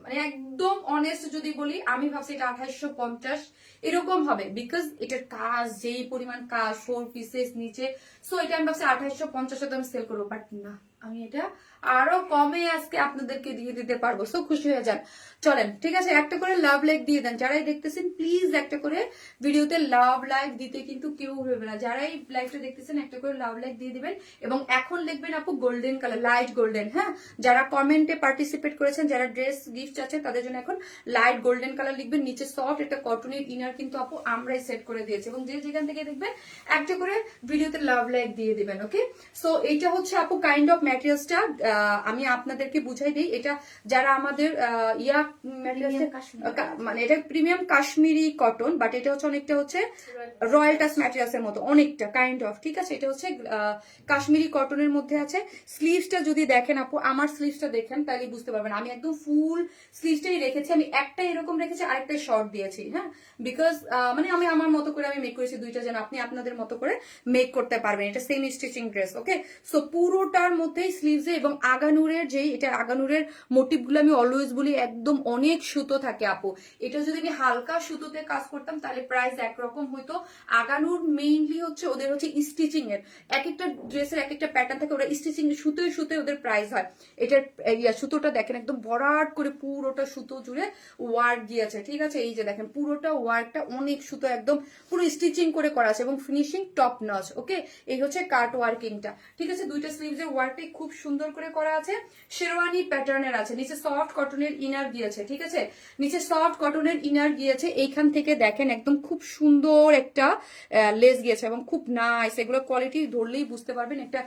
মানে একদম অনেস্ট যদি বলি আমি ভাবছি এটা 2850 এরকম হবে, বিকজ এটার কাজ যেই পরিমাণ কাজ 4 পিসেস নিচে, সো এটা আমি ভাবছি 2850 আমি সেল করবো, বাট না আমি এটা আরো কমে আজকে আপনাদেরকে দিয়ে দিতে পারবো, সো খুশি হয়ে যান। চলেন ঠিক আছে, একটা করে লাভ লাইক দিয়ে দেন, যারাই দেখতেছেন প্লিজ একটা করে ভিডিওতে লাভ লাইক দিতে কিন্তু কেউ ভেবে না, যারাই লাইভটা দেখতেছেন একটা করে লাভ লাইক দিয়ে দিবেন এবং এখন লিখবেন আপু গোল্ডেন কালার, লাইট গোল্ডেন। হ্যাঁ, যারা কমেন্টে পার্টিসিপেট করেছেন, যারা ড্রেস গিফট আছে তাদের জন্য এখন লাইট গোল্ডেন কালার লিখবেন, নিচে সফট একটা কটনের ইনার কিন্তু আপু আমরাই সেট করে দিয়েছি এবং যে যেখান থেকে দেখবেন একটা করে ভিডিওতে লাভ লাইক দিয়ে দিবেন, ওকে। সো এটা হচ্ছে আপু কাইন্ড অফ ম্যাটেরিয়ালসটা আমি আপনাদেরকে বুঝাই দিই, এটা যারা আমাদের ইয়া মানে এটা প্রিমিয়াম কাশ্মীরি কটন, বাট এটা হচ্ছে অনেকটা হচ্ছে রয়্যাল টাচ ম্যাটেরিয়ালস এর মতো অনেকটা কাইন্ড অফ, ঠিক আছে, এটা হচ্ছে কাশ্মীরি কটনের মধ্যে আছে। স্লিভসটা যদি দেখেন আপু, আমার স্লিভসটা দেখেন তাহলে বুঝতে পারবেন, আমি একদম ফুল স্লিভসটাই রেখেছি, আমি একটা এরকম রেখেছি আরেকটা শর্ট দিয়েছি, হ্যাঁ বিকজ মানে আমি আমার মতো করে আমি মেক করেছি দুইটা, যেন আপনি আপনাদের মতো করে মেক করতে পারবেন, এটা সেমি স্টিচিং ড্রেস, ওকে। সো পুরোটার মধ্যেই স্লিভসে এবং আগানুরের যেই এটা আগানুরের মোটিভ গুলো আমি অলওয়েজ বলি একদম অনেক সুতো থাকে আপু, এটা যদি আমি হালকা সুতোতে কাজ করতাম তাহলে প্রাইস একরকম হইতো। আগানুর মেইনলি হচ্ছে ওদের হচ্ছে স্টিচিং এর, এক একটা ড্রেসের এক একটা প্যাটার্ন থাকে, ওরা স্টিচিং সুতোয় সুতোয় ওদের প্রাইস হয়। এটার সুতোটা দেখেন একদম ভরাট করে পুরোটা সুতো জুড়ে ওয়ার্ক দিয়েছে, ঠিক আছে, এই যে দেখেন পুরোটা ওয়ার্কটা অনেক সুতো একদম পুরো স্টিচিং করে করা আছে এবং ফিনিশিং টপ নচ, ওকে। এই হচ্ছে কাট ওয়ার্কিংটা, ঠিক আছে, দুইটা স্লিভসের ওয়ার্কটাই খুব সুন্দর করে করা আছে, শেরওয়ানি প্যাটার্নের আছে, নিচে সফট কটনের ইনার দিয়েছে, ঠিক আছে, নিচে সফট কটনের ইনার গিয়েছে, এইখান থেকে দেখেন একদম খুব সুন্দর একটা লেস গিয়েছে এবং খুব নাইস, এগুলো কোয়ালিটি ধরলেই বুঝতে পারবেন, একটা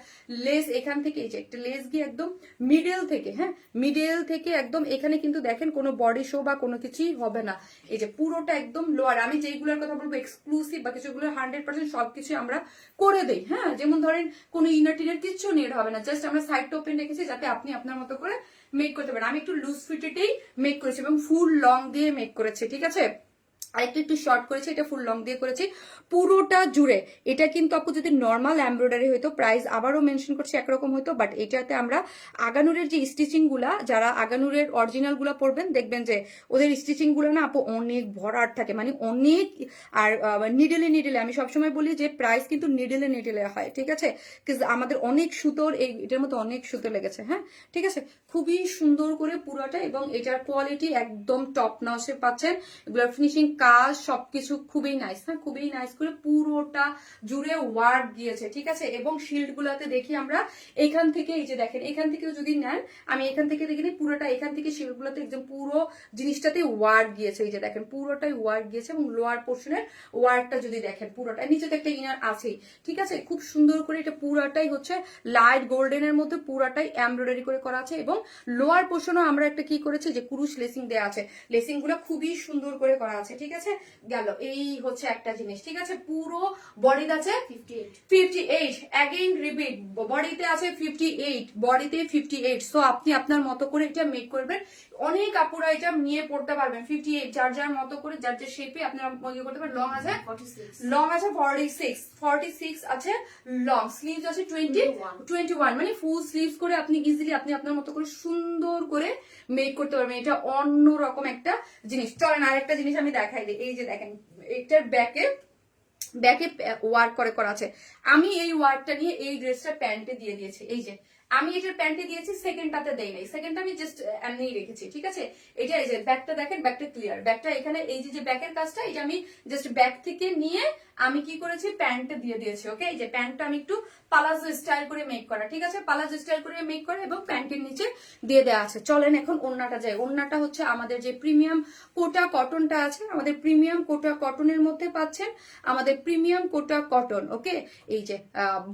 লেস এখান থেকে এই যে একটা লেস গিয়ে একদম মিডল থেকে, হ্যাঁ মিডল থেকে একদম এখানে কিন্তু দেখেন কোনো বডি শো বা কোনো কিছুই হবে না, এই যে পুরোটা একদম লোয়ার, আমি যেইগুলোর কথা বলবো এক্সক্লুসিভ বা কিছুগুলো 100% সবকিছু আমরা করে দেই, হ্যাঁ যেমন ধরেন কোনো ইনার টিনার কিছু নিড হবে না, জাস্ট আমরা সাইডটা ওপেন রেখেছি যাতে আপনি আপনার মতো করে মেক করতে পারেন। আমি একটু লুজ ফিটেতেই মেক করেছি এবং ফুল লং দিয়ে মেক করেছি, ঠিক আছে, আরেকটা একটু শর্ট করেছি, এটা ফুল লং দিয়ে করেছি পুরোটা জুড়ে। এটা কিন্তু আপু যদি নর্মাল এমব্রয়ডারি হইতো প্রাইস আবারও মেনশন করছি একরকম হইতো, বাট এটাতে আমরা আগানুরের যে স্টিচিং গুলা, যারা আগানুরের অরিজিনাল গুলা পড়বেন দেখবেন যে ওদের স্টিচিং গুলো না আপু অনেক ভরাট থাকে, মানে অনেক, আর নিডেলে নিডেলে আমি সবসময় বলি যে প্রাইস কিন্তু নিডেলে নিডেলে হয়, ঠিক আছে, আমাদের অনেক সুতোর এটার মতো অনেক সুতো লেগেছে, হ্যাঁ ঠিক আছে, খুবই সুন্দর করে পুরোটা এবং এটার কোয়ালিটি একদম টপ নচে পাচ্ছেন, এগুলোর ফিনিশিং কাজ সবকিছু খুবই নাইস, হ্যাঁ খুবই নাইস করে পুরোটা জুড়ে ওয়ার্ক দিয়েছে, ঠিক আছে, এবং শিল্ড গুলাতে দেখি আমরা এখান থেকে এই যে দেখেন এখান থেকেও যদি নেন, আমি এখান থেকে দেখিনি পুরোটা, এখান থেকে শিল্ড গুলাতে একদম পুরো জিনিসটাতে ওয়ার্ক গিয়েছে, এই যে দেখেন পুরোটাই ওয়ার্ক গিয়েছে এবং লোয়ার পোর্শনের ওয়ার্কটা যদি দেখেন পুরোটা, নিচে তো একটা ইনার আছেই, ঠিক আছে, খুব সুন্দর করে এটা পুরাটাই হচ্ছে লাইট গোল্ডেনের মধ্যে পুরাটাই এমব্রয়ডারি করে করা আছে এবং লোয়ার পোর্শনও আমরা একটা কি করেছি যে কুরুশ লেসিং দেওয়া আছে, লেসিং গুলো খুবই সুন্দর করে করা আছে, ঠিক আছে, গেল এই হচ্ছে একটা জিনিস, ঠিক আছে, পুরো বডিতে আছে 58 অ্যাগেইন রিপিট, বডিতে আছে 58, বডিতে 58, সো আপনি আপনার মতো করে এটা মেক করবেন, অনেক আপুরা এটা নিয়ে পড়তে পারবেন, 58 যার যার মতো করে যার যার শেপে আপনারা ইয়ে করতে পারেন। লং আছে 46 আছে লং, স্লিভস আছে 21, মানে ফুল স্লিভস করে আপনি ইজিলি আপনি আপনার মতো করে সুন্দর করে মেক করতে পারবেন, এটা অন্য রকম একটা জিনিস। চলেন আরেকটা জিনিস আমি দেখাই দিই, এই যে দেখেন এটার ব্যাকে ওয়ার্ক করা আছে, আমি এই ওয়ার্কটা নিয়ে এই ড্রেসটা প্যান্টে দিয়ে দিয়েছি, এই যে আমি এটার প্যান্টে দিয়েছি, সেকেন্ডটাতে দেই নাই, সেকেন্ডটা আমি জাস্ট এমনি রেখেছি, ঠিক আছে, এটা এই যে ব্যাকটা দেখেন, ব্যাকটা ক্লিয়ার, ব্যাকটা এখানে এই যে ব্যাকের কাজটা এটা আমি জাস্ট ব্যাক থেকে নিয়ে আমি কি করেছি, প্যান্টটা দিয়ে দিয়েছি। ওকে, এই যে প্যান্টটা আমি একটু পালাজো স্টাইল করে মেক করা, ঠিক আছে, পালাজো স্টাইল করে মেক করা এবং প্যান্টের নিচে দিয়ে দেওয়া আছে। চলেন এখন ওড়নাটা যাই। ওড়নাটা হচ্ছে আমাদের যে প্রিমিয়াম কোটা কটনটা আছে, আমাদের প্রিমিয়াম কোটা কটনের মধ্যে পাচ্ছেন, আমাদের প্রিমিয়াম কোটা কটন। ওকে, এই যে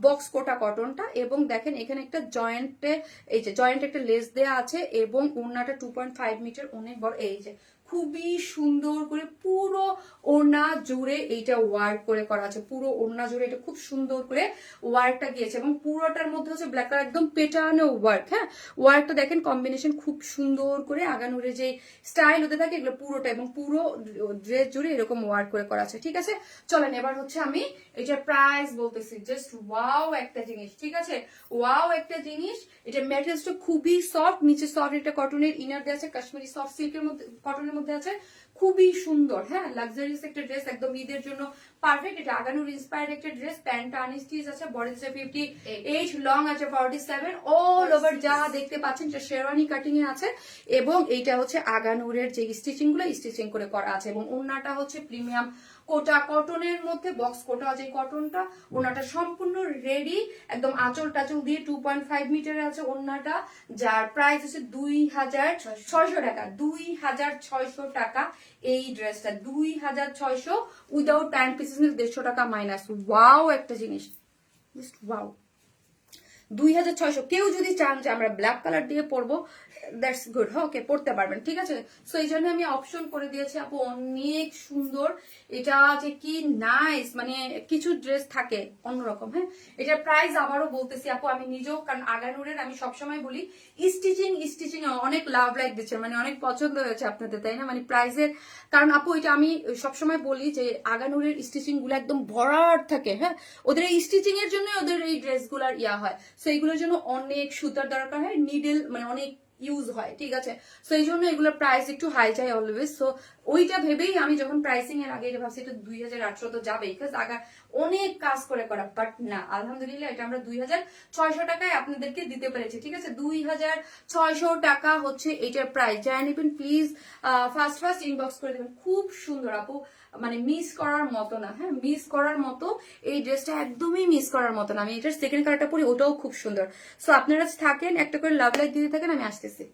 বক্স কোটা কটনটা, এবং দেখেন এখানে একটা জয়েন্টে, এই যে জয়েন্ট একটা লেস দেওয়া আছে, এবং ওড়নাটা 2.5 মিটার, অনেক বড়। এই যে খুবই সুন্দর করে পুরো ওড়না জুড়ে এইটা ওয়ার্ক করে করা আছে, পুরো ওড়না জুড়ে এটা খুব সুন্দর করে ওয়ার্কটা গিয়েছে, এবং পুরোটার মধ্যে হচ্ছে ব্ল্যাক কালার একদম পেটানো ওয়ার্ক। হ্যাঁ, ওয়ার্কটা দেখেন কম্বিনেশন খুব সুন্দর করে আগানুরে যে স্টাইল হতে থাকে এগুলো পুরোটা, এবং পুরো ড্রেস জুড়ে এরকম ওয়ার্ক করে করা আছে। ঠিক আছে, চলেন এবার হচ্ছে আমি এটার প্রাইস বলতেছি। জাস্ট ওয়াও একটা জিনিস, ঠিক আছে, ওয়াও একটা জিনিস। এটা ম্যাটেরিয়ালসটা খুবই সফট, নিচে সফট একটা কটনের ইনার দেওয়া আছে, কাশ্মীরি সফট সিল্কের মধ্যে, কটনের মধ্যে আছে, খুবই সুন্দর। হ্যাঁ, লাক্সারিয়াস একটা ড্রেস, একদম ঈদের জন্য পারফেক্ট। এটা আগানুর ইন্সপায়ার্ড একটা ড্রেস, প্যান্ট আনস্টিচ আছে, বডি আছে 58, লং আছে 47, অল ওভার যা দেখতে পাচ্ছেন এটা শেরওয়ানি কাটিং এ আছে, এবং এইটা হচ্ছে আগানুরের যে স্টিচিং গুলো স্টিচিং করে করা আছে, এবং ওড়নাটা হচ্ছে প্রিমিয়াম কোটা কটনের মধ্যে, বক্স কোটা যে কটনটা, ওড়নাটা সম্পূর্ণ রেডি, একদম আঁচল টাচল দিয়ে 2.5 মিটারে আছে ওড়নাটা, যার প্রাইস হচ্ছে 2600 টাকা। 2600 টাকা এই ড্রেসটা, 2600 উইদাউট প্যান্ট পিসেস, 150 টাকা মাইনাস। ওয়াও একটা জিনিস, ওয়াও। 2600। কেউ যদি চান যে আমরা ব্ল্যাক কালার দিয়ে পরবো, দ্যাটস গুড, হ্যাঁ, ওকে, পড়তে পারবেন, ঠিক আছে। সো এই জন্য আমি অপশন করে দিয়েছি আপু, অনেক সুন্দর। এটা যে কি নাইস, মানে কিছু ড্রেস থাকে অন্যরকম। হ্যাঁ, এটার প্রাইস আবারও বলতেছি আপু, আমি নিজেও, কারণ আগানুরের আমি সবসময় বলি স্টিচিং অনেক লাভ লাইক দিচ্ছে, মানে অনেক পছন্দ হয়েছে আপনাদের, তাই না, মানে প্রাইসের কারণ আপু এটা আমি সবসময় বলি যে আগানুরের স্টিচিং গুলো একদম ভরাট থাকে। হ্যাঁ, ওদের এই স্টিচিং এর জন্য ওদের এই ড্রেস গুলার ইয়া হয়, সো এইগুলোর জন্য অনেক সুতার দরকার হয়, নিডল মানে অনেক ইউজ হয়, ঠিক আছে। সো এই জন্য এগুলোর প্রাইস একটু হাই যায় অলওয়েজ। সো ওইটা ভেবেই আমি যখন প্রাইসিং এর আগে এটা ভাবছি এটা 2800 তো যাবেই, বিকজ আগা অনেক কাজ করে করা, বাট না, আলহামদুলিল্লাহ এটা আমরা 2600 টাকায় আপনাদেরকে দিতে পেরেছি, ঠিক আছে। 2600 টাকা হচ্ছে এটার প্রাইস। যারা নেবেন প্লিজ ফার্স্ট ইনবক্স করে দেবেন। খুব সুন্দর আপু, মানে মিস করার মতো না। হ্যাঁ, মিস করার মতো, এই ড্রেসটা একদমই মিস করার মতো না। আমি এটার সেকেন্ড কালারটা পরি, ওটাও খুব সুন্দর। সো আপনারা থাকেন, একটা করে লাভ লাইক দিতে থাকেন, আমি আসতেছি।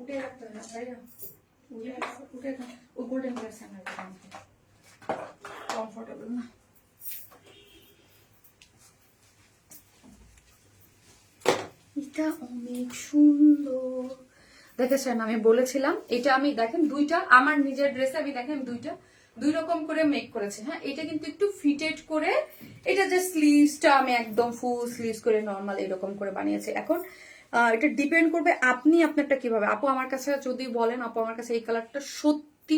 উঠে রাখতে হবে না, তাই না, উঠে ওই গোল্ডেন কালার স্যান্ডেল কমফোর্টেবল না। এটা অনেক সুন্দর, দেখেছেন, আমি বলেছিলাম এটা। আমি দেখেন দুইটা আমার নিজের ড্রেসে আমি দেখেন দুইটা দুই রকম করে মেক করেছে। হ্যাঁ, এটা কিন্তু একটু ফিটেড করে, এটা যে স্লিভসটা আমি একদম ফুল স্লিভস করে নর্মাল এরকম করে বানিয়েছি। এখন এটা ডিপেন্ড করবে আপনি আপনারটা কিভাবে। আপু আমার কাছে যদি বলেন, আপু আমার কাছে এই কালারটা সত্যি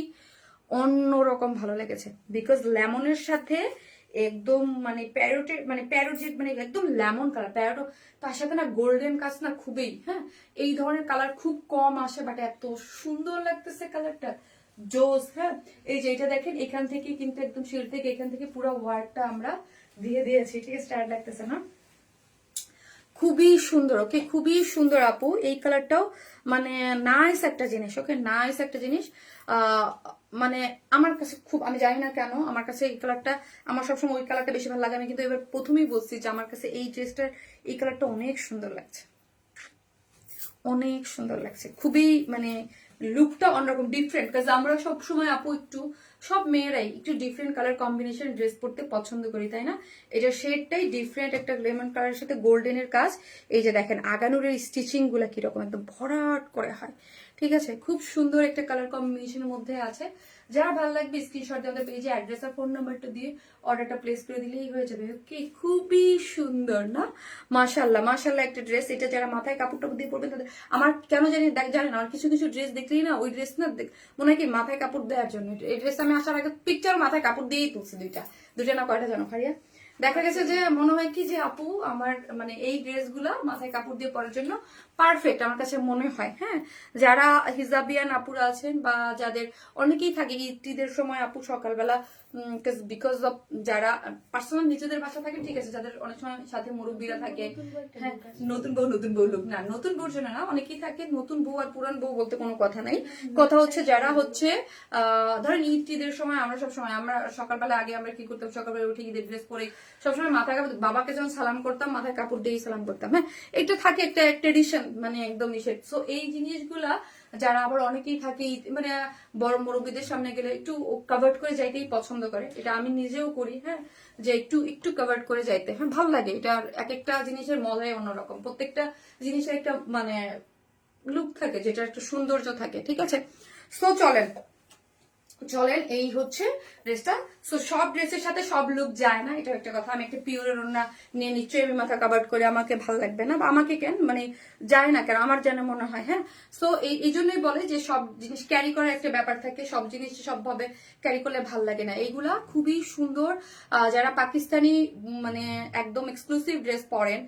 অন্যরকম ভালো লেগেছে, বিকজ লেমনের সাথে একদম মানে প্যারোটের মানে প্যারোট যে মানে একদম লেমন কালার, প্যারোট তার সাথে না গোল্ডেন কাজ না, খুবই। হ্যাঁ, এই ধরনের কালার খুব কম আসে, বাট এত সুন্দর লাগতেছে কালারটা, জোস। হ্যাঁ, এই যে এটা দেখেন, এখান থেকে কিন্তু একদম শিল থেকে এখান থেকে পুরো ওয়ার্কটা আমরা দিয়ে দিয়েছি, ঠিক আছে, স্টাইল লাগতেছে না, খুবই সুন্দর। ওকে, খুবই সুন্দর আপু, এই কালারটাও মানে নাইস একটা জিনিস। ওকে, নাইস একটা জিনিস। মানে আমার কাছে খুব, আমি জানি না কেন আমার কাছে এই কালারটা, আমার সবসময় ওই কালারটা বেশি ভালো লাগে। আমি কিন্তু এবার প্রথমেই বলছি যে আমার কাছে এই ড্রেসটার এই কালারটা অনেক সুন্দর লাগছে, অনেক সুন্দর লাগছে, খুবই মানে লুকটা অন্যরকম ডিফারেন্ট, কারণ আমরা সবসময় আপু একটু সব মেয়েরাই একটু ডিফারেন্ট কালার কম্বিনেশন ড্রেস পরতে পছন্দ করি, তাই না? এটা শেডটাই ডিফারেন্ট, একটা লেমন কালারের সাথে গোল্ডেনের কাজ। এই যে দেখেন আগানুরের স্টিচিং গুলা কিরকম একদম ভরাট করে হয়, ঠিক আছে? খুব সুন্দর একটা কালার কম্বিনেশনের মধ্যে আছে। যারা ভালো লাগবে স্ক্রিনশট দিয়ে আমাদের পেজে অ্যাড্রেস আর ফোন নাম্বারটা দিয়ে অর্ডারটা প্লেস করে দিলেই হয়ে যাবে। ওকে, খুবই সুন্দর না? মাশাল্লাহ মাশাল্লাহ একটা ড্রেস। এটা যারা মাথায় কাপড় টাপড় দিয়ে পরবেন তাদের, আমার কেন জানেন আমার কিছু কিছু ড্রেস দেখলেই না ওই ড্রেস না মনে হয় কি মাথায় কাপড় দেওয়ার জন্য। এই ড্রেস আমি আসার আগে পিকচার মাথায় কাপড় দিয়েই তুলছি, দুইটা না কয়টা জানো ভাইয়া? দেখা গেছে যে মনে হয় কি যে আপু আমার মানে এই ড্রেসগুলা মাথায় কাপড় দিয়ে পরার জন্য পারফেক্ট আমার কাছে মনে হয়। হ্যাঁ, যারা হিজাবিয়ান আপুরা আছেন বা যাদের অনেকেই থাকে ঈদের সময় আপু সকালবেলা বিকজ অফ যারা পার্সোনাল নিজেদের বাসা থাকে, ঠিক আছে, যাদের অনেক সময় সাথে মুরব্বীরা থাকে। হ্যাঁ, নতুন বউ লোক না, নতুন বউর জন্য না, অনেকেই থাকে নতুন বউ আর পুরান বউ বলতে কোনো কথা নাই। কথা হচ্ছে যারা হচ্ছে ধরেন ঈদের সময় আমরা সবসময় আমরা সকালবেলা আগে আমরা কি করতাম, সকালবেলা উঠে ঈদের ড্রেস পরে সবসময় মাথায় কাপড়, বাবাকে যখন সালাম করতাম মাথায় কাপড় দিয়েই সালাম করতাম। হ্যাঁ, এটা থাকে একটা ট্রেডিশন, মানে একদম নিষেধ। সো এই জিনিসগুলা যারা আবার অনেকেই থাকে মানে বড় মুরব্বীদের সামনে গেলে একটু কভার করে যাইতেই পছন্দ করে, এটা আমি নিজেও করি। হ্যাঁ, যে একটু একটু কভার করে যাইতে, হ্যাঁ ভালো লাগে। এটা এক একটা জিনিসের মজাই অন্যরকম, প্রত্যেকটা জিনিসের একটা মানে লুক থাকে, যেটা একটা সৌন্দর্য থাকে, ঠিক আছে? সো চলেন এই হচ্ছে ড্রেসটা। সো সব ড্রেসের সাথে সব লুক যায় না, এটা একটা কথা। আমি একটা পিওরের ওড়না নিয়ে নিশ্চয়ই আমি মাথা কাভার করে আমাকে ভালো লাগবে না, বা আমাকে কেন মানে যায় না কেন, আমার যেন মনে হয়। হ্যাঁ, সো এই জন্যই বলে যে সব জিনিস ক্যারি করার একটা ব্যাপার থাকে, সব জিনিস সবভাবে ক্যারি করলে ভাল লাগে না। এইগুলা খুবই সুন্দর। যারা পাকিস্তানি মানে একদম এক্সক্লুসিভ ড্রেস পরেন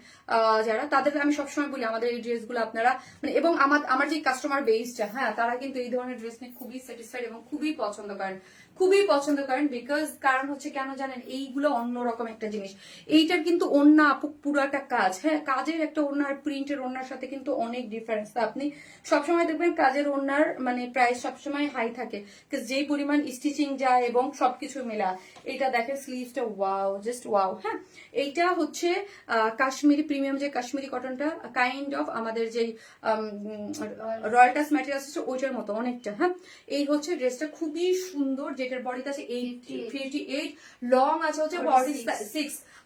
যারা, তাদের আমি সবসময় বলি আমাদের এই ড্রেসগুলো আপনারা মানে, এবং আমার যে কাস্টমার বেসটা, হ্যাঁ তারা কিন্তু এই ধরনের ড্রেস নিয়ে খুবই স্যাটিসফাইড এবং খুবই পছন্দ করেন বিকজ কারণ হচ্ছে কেন জানেন, এইগুলো অন্যরকম একটা জিনিস। এইটার কিন্তু ওড়না আপু পুরাটা কাজ। হ্যাঁ, কাজের একটা ওড়না আর প্রিন্টের ওড়নার সাথে কিন্তু অনেক ডিফারেন্স। আপনি সবসময় দেখবেন কাজের ওড়নার মানে প্রাইস সবসময় হাই থাকে, যেই পরিমাণ স্টিচিং যায় এবং সবকিছু মেলা। এটা দেখেন স্লিভসটা, ওয়াও, জাস্ট ওয়াও। হ্যাঁ, এইটা হচ্ছে কাশ্মীরি প্রিমিয়াম যে কাশ্মীরি কটনটা, কাইন্ড অফ আমাদের যেই রয়্যাল টাচ ম্যাটেরিয়ালস আছে ওইটার মতো অনেকটা। হ্যাঁ, এই হচ্ছে ড্রেসটা খুবই সুন্দর, যেটার বডিতে আছে 58, লং আছে হচ্ছে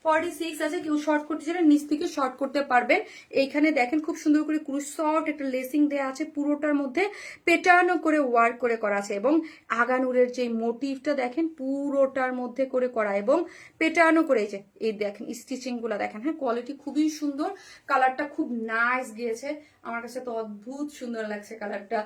46 আছে। কেউ শর্ট করতে চাইলে নিচ থেকে শর্ট করতে পারবেন। এইখানে দেখেন খুব সুন্দর করে ক্রুশ শর্ট একটা লেসিং দেওয়া আছে, পুরোটার মধ্যে পেটানো করে ওয়ার্ক করে করা আছে, এবং আগানুরের যে মোটিভটা দেখেন পুরোটার মধ্যে করে করা এবং পেটানো করে এই দেখেন স্টিচিং গুলা দেখেন। হ্যাঁ, কোয়ালিটি খুবই সুন্দর, কালারটা খুব নাইস গিয়েছে, আমার কাছে তো অদ্ভুত সুন্দর লাগছে কালারটা,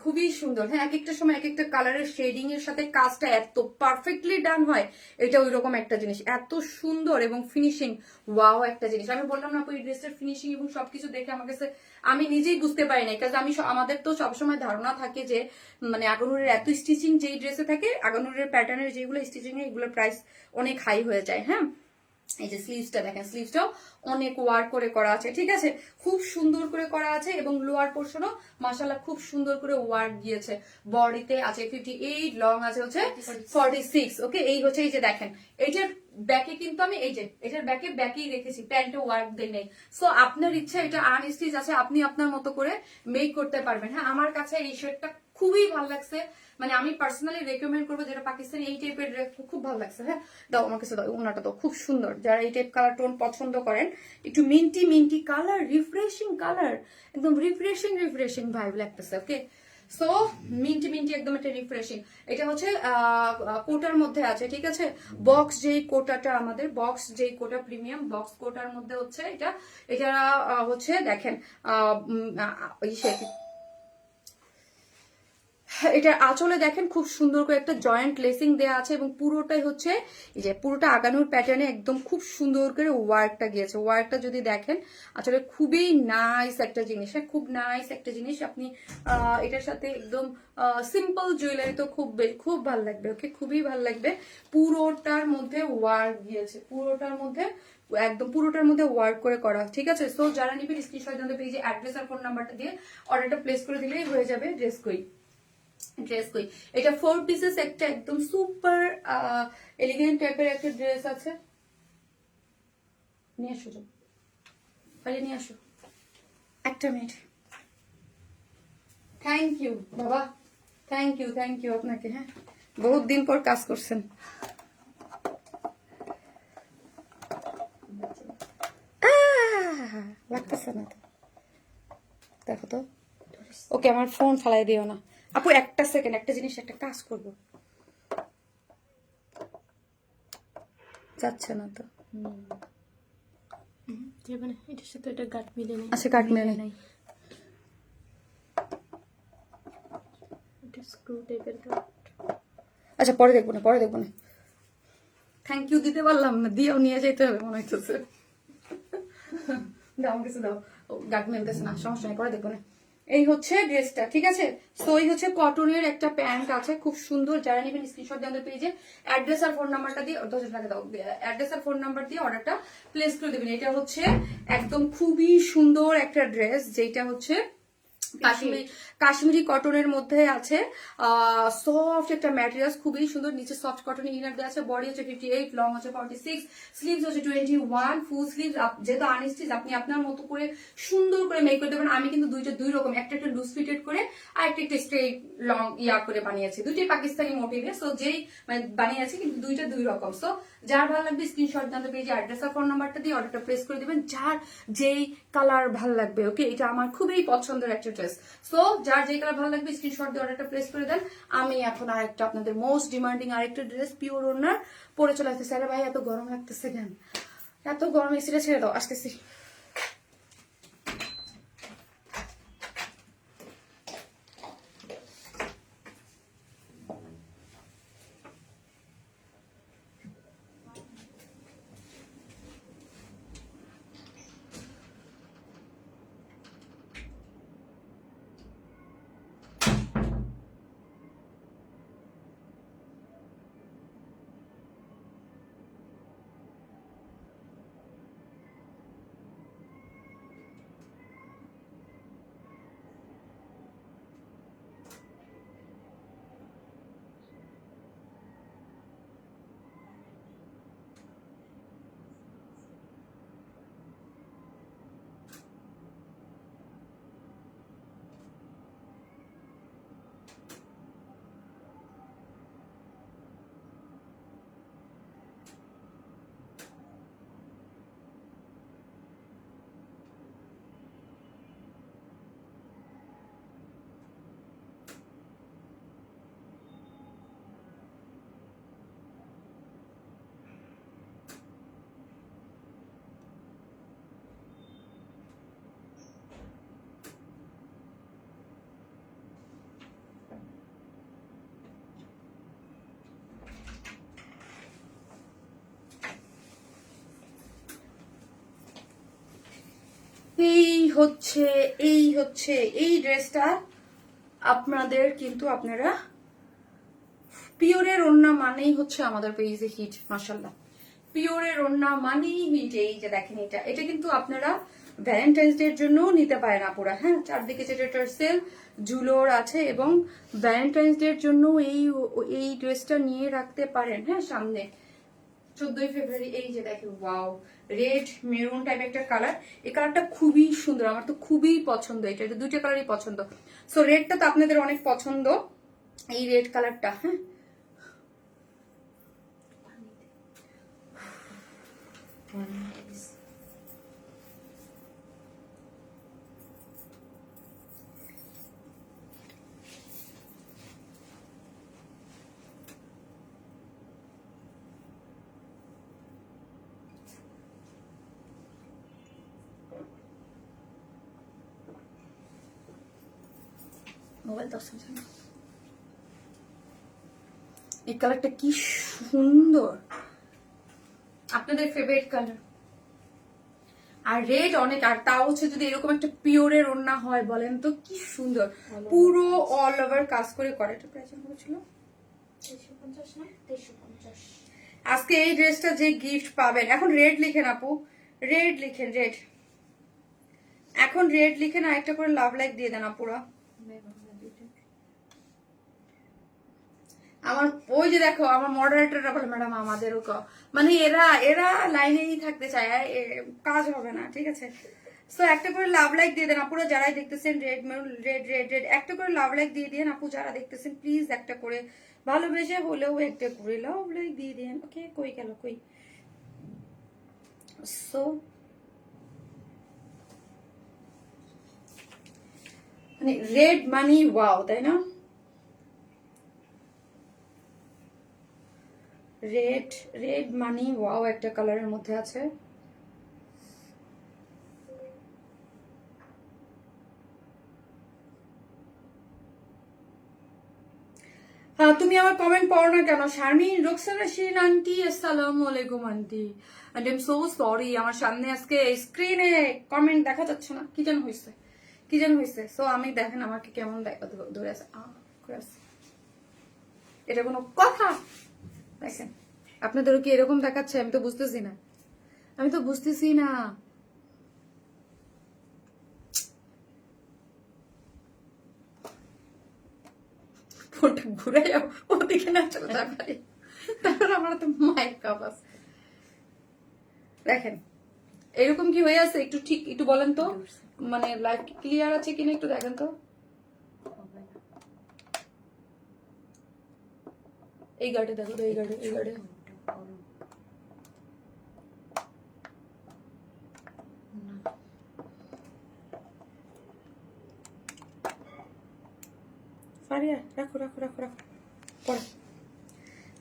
খুবই সুন্দর। হ্যাঁ, এক একটা সময় এক একটা কালারের শেডিং এর সাথে কাজটা এত পারফেক্টলি ডান হয়, এটা ওইরকম একটা জিনিস, এত সুন্দর এবং ফিনিশিং ওয়াও একটা জিনিস। আমি বললাম না এই ড্রেসটার ফিনিশিং এবং সবকিছু দেখে আমার কাছে আমি নিজেই বুঝতে পারি না, কারণ আমাদের তো সবসময় ধারণা থাকে যে মানে আগানুরের এত স্টিচিং যেই ড্রেসে থাকে, আগানুরের প্যাটার্নের যেগুলো স্টিচিং এগুলোর প্রাইস অনেক হাই হয়ে যায়। হ্যাঁ, এই যে স্লিভসটা দেখেন, স্লিভসটাও অনেক ওয়ার্ক করে করা আছে, ঠিক আছে, খুব সুন্দর করে করা আছে, এবং লোয়ার পোর্শনও মাশাআল্লাহ খুব সুন্দর করে ওয়ার্ক গিয়েছে। বডিতে আছে 58, লং আছে হচ্ছে 46। ওকে, এই হচ্ছে এই যে দেখেন এইটার ব্যাকে কিন্তু আমি এই যে এটার ব্যাকেই রেখেছি, প্যান্টে ওয়ার্ক দেই নেই। সো আপনার ইচ্ছা এটা আনস্টিচ আছে, আপনি আপনার মতো করে মেক করতে পারবেন। হ্যাঁ, আমার কাছে এই শার্টটা খুবই ভালো লাগছে, মানে আমি পার্সোনালি রেকমেন্ড করবো যেটা পাকিস্তানি এই টাইপের ড্রেস খুব ভালো লাগছে। হ্যাঁ, দাও আমার কাছে দাও, ওনাটা তো খুব সুন্দর। যারা এই টাইপ কালার টোন পছন্দ করেন, একটু মিন্টি কালার, রিফ্রেশিং কালার, একদম রিফ্রেশিং ভাইব লাগতেছে। ওকে, সো মিন্টি একদম একটা রিফ্রেশিং। এটা হচ্ছে কোটার মধ্যে আছে, ঠিক আছে, বক্স যেই কোটাটা আমাদের বক্স যেই কোটা প্রিমিয়াম বক্স কোটার মধ্যে হচ্ছে এটা হচ্ছে দেখেন এটা আঁচলে দেখেন খুব সুন্দর করে একটা জয়েন্ট লেসিং দেওয়া আছে, এবং পুরোটাই হচ্ছে এই যে পুরোটা আগানোর প্যাটার্নে একদম খুব সুন্দর করে ওয়ার্কটা গিয়েছে। ওয়ার্কটা যদি দেখেন আসলে খুবই নাইস একটা জিনিস, হ্যাঁ খুব নাইস একটা জিনিস। আপনি এটার সাথে একদম সিম্পল জুয়েলারি তো খুব ভালো লাগবে। ওকে, খুবই ভালো লাগবে। পুরোটার মধ্যে ওয়ার্ক গিয়েছে, পুরোটার মধ্যে ওয়ার্ক করে করা, ঠিক আছে। সো যারা নিবেন স্ক্রিনশট জানতে পেয়ে যে অ্যাড্রেস আর ফোন নাম্বারটা দিয়ে অর্ডারটা প্লেস করে দিলেই হয়ে যাবে। ড্রেস কই এটা 4 পিসেস একটা একদম সুপার এলিগেন্ট টাইপের একটা ড্রেস আছে। নিয়ে আসো একটা মিনিট। থ্যাংক ইউ বাবা, থ্যাংক ইউ আপনাকে। হ্যাঁ, বহুত দিন পর কাজ করছেন। লাগতেছে না তো, দেখো তো। ওকে, আমার ফোন ফালাই দিও না আপু, একটা সেকেন্ড, একটা জিনিস, একটা কাজ করবো, যাচ্ছে না তো। এটার সাথে এটা গাঁট মিলে নেই। আচ্ছা, কাট মেলে নাই। এটা স্ক্রু টাইপের গাঁট। আচ্ছা, পরে দেখবো না, পরে দেখবো না। থ্যাংক ইউ দিতে পারলাম না, দিয়েও নিয়ে যেতে হবে মনে হইতেছে। দাও, আমার কাছে দাও। গাট মেলতেছে না, সমস্যা নেই, পরে দেখবো না। এই হচ্ছে ড্রেসটা, ঠিক আছে। তো এই হচ্ছে কটনের একটা প্যান্ট আছে, খুব সুন্দর। যারা নেবেন স্ক্রিনশট দিয়ে আমাদের পেজে অ্যাড্রেস আর ফোন নাম্বারটা দিয়ে 10 টাকা দাও, অ্যাড্রেস আর ফোন নাম্বার দিয়ে অর্ডারটা প্লেস করে দেবেন। এটা হচ্ছে একদম খুবই সুন্দর একটা ড্রেস, যেটা হচ্ছে কাশ্মীরি কটনের মধ্যে আছে। সফট একটা ম্যাটেরিয়াল, খুবই সুন্দর। নিচে সফট কটনের ইনার দেওয়া আছে। বডি হচ্ছে 58, লং হচ্ছে 46, স্লিভস হচ্ছে 21, ফুল স্লিভ। যেহেতু আনস্টিচ, আপনি আপনার মতো করে সুন্দর করে মেক করতে পারেন। আমি কিন্তু দুই রকম, একটা লুজ ফিটেড করে আর একটা স্ট্রেট লং করে বানিয়েছি, দুইটাই পাকিস্তানি মোটিভে। সো যেই মানে বানিয়েছি, কিন্তু দুই রকম। সো যার ভালো লাগবে স্ক্রিনশট জানতে পেয়েছি, অ্যাড্রেস আর ফোন নাম্বারটা দিয়ে অর্ডারটা প্লেস করে দিবেন, যার যেই কালার ভালো লাগবে। ওকে, এটা আমার খুবই পছন্দের একটা ড্রেস। সো যার যেই কালার ভালো লাগবে স্ক্রিনশট দিয়ে অর্ডারটা প্লেস করে দেন। আমি এখন আরেকটা আপনাদের মোস্ট ডিমান্ডিং আরেকটা ড্রেস পিওর ওনার পরে চলে আসতেছে। আরে ভাই, এত গরম লাগতেছে কেন? এত গরম, এসিটা ছেড়ে দাও, আসতেছি। এই ড্রেসটা আপনাদের, কিন্তু আপনারা পিওরের ওড়না মানেই হচ্ছে আমাদের পেজে হিট। মাশাআল্লাহ, পিওরের ওড়না মানেই হিট। এই যে দেখেন, এটা কিন্তু আপনারা ভ্যালেন্টাইন্স ডে এর জন্য নিতে পারেন আপুরা। হ্যাঁ, চারদিকে যেটা টার্সেল জুলোর আছে, এবং ভ্যালেন্টাইন্স ডে এর জন্য এই ড্রেসটা নিয়ে রাখতে পারেন। হ্যাঁ, সামনে 14 ফেব্রুয়ারি। এই যে দেখেন, ওয়াও, রেড মেরুন টাইপ একটা কালার। এই কালারটা খুবই সুন্দর, আমার তো খুবই পছন্দ। এটা দুইটা কালারই পছন্দ। সো রেডটা তো আপনাদের অনেক পছন্দ, এই রেড কালারটা। হ্যাঁ, মোবাইল 10 মিনিট। এই কালারটা কি সুন্দর, আপনাদের ফেভারিট কালার। আর রেড অনেক, আর তাও হচ্ছে যদি এরকম একটা পিওরের ওড়না হয়, বলেন তো কি সুন্দর। পুরো অল ওভার কাজ করে এটা প্রাইস করেছিল 350 না 350। আজকে এই ড্রেসটা যে গিফট পাবেন, এখন রেড লিখেন আপু, রেড লিখেন, রেড। এখন রেড লিখেন, আর একটা করে লাভ লাইক দিয়ে দেন আপুরা। আমার ওই যে দেখো, আমার মডারেটররা বলে ম্যাডাম আমাদেরও মানে এরা লাইনেই থাকতে চায়, কাজ হবে না, ঠিক আছে। সো একটা করে লাভ লাইক দিয়ে দেন আপুরা যারাই দেখতেছেন, রেড রেড রেড রেড একটা করে লাভ লাইক দিয়ে দেন আপু যারা দেখতেছেন প্লিজ, একটা করে ভালোবেসে হলেও একটা করে লাভ লাইক দিয়ে দেন। ওকে কই গেল কই? সো মানে রেড মানি ওয়াও, তাই না? রেড রেড মানি ওয়াও একটা কালারের মধ্যে আছে। হ্যাঁ, তুমি আমার কমেন্ট পড়ো না কেন? শারমিন রোকসানা শিরিন আন্টি, আসসালামু আলাইকুম aunty. Aunty I am so sorry, আমার সামনে আজকে স্ক্রিনে কমেন্ট দেখা যাচ্ছে না, কি যেন হয়েছে, কি যেন হয়েছে। সো আমি দেখেন আমাকে কেমন ধরে আছে, করে আছে। এটা কোনো কথা? দেখেন আপনাদেরও কি এরকম দেখাচ্ছে? আমি তো বুঝতেছি না, আমি তো বুঝতেছি না। ফোনটা ঘুরে যাও ওদিকে না চলে যাবে, তারপর আমার তো মাইক কাপ আছে। দেখেন এরকম কি হয়ে আছে? একটু ঠিক একটু বলেন তো, মানে লাইভ ক্লিয়ার আছে কিনা একটু দেখেন তো। এই গাড়ি দেখো তো, এই গাড়ি, এই গাড়ি। ফারিয়া রাখো রাখো রাখো রাখো পড়ো।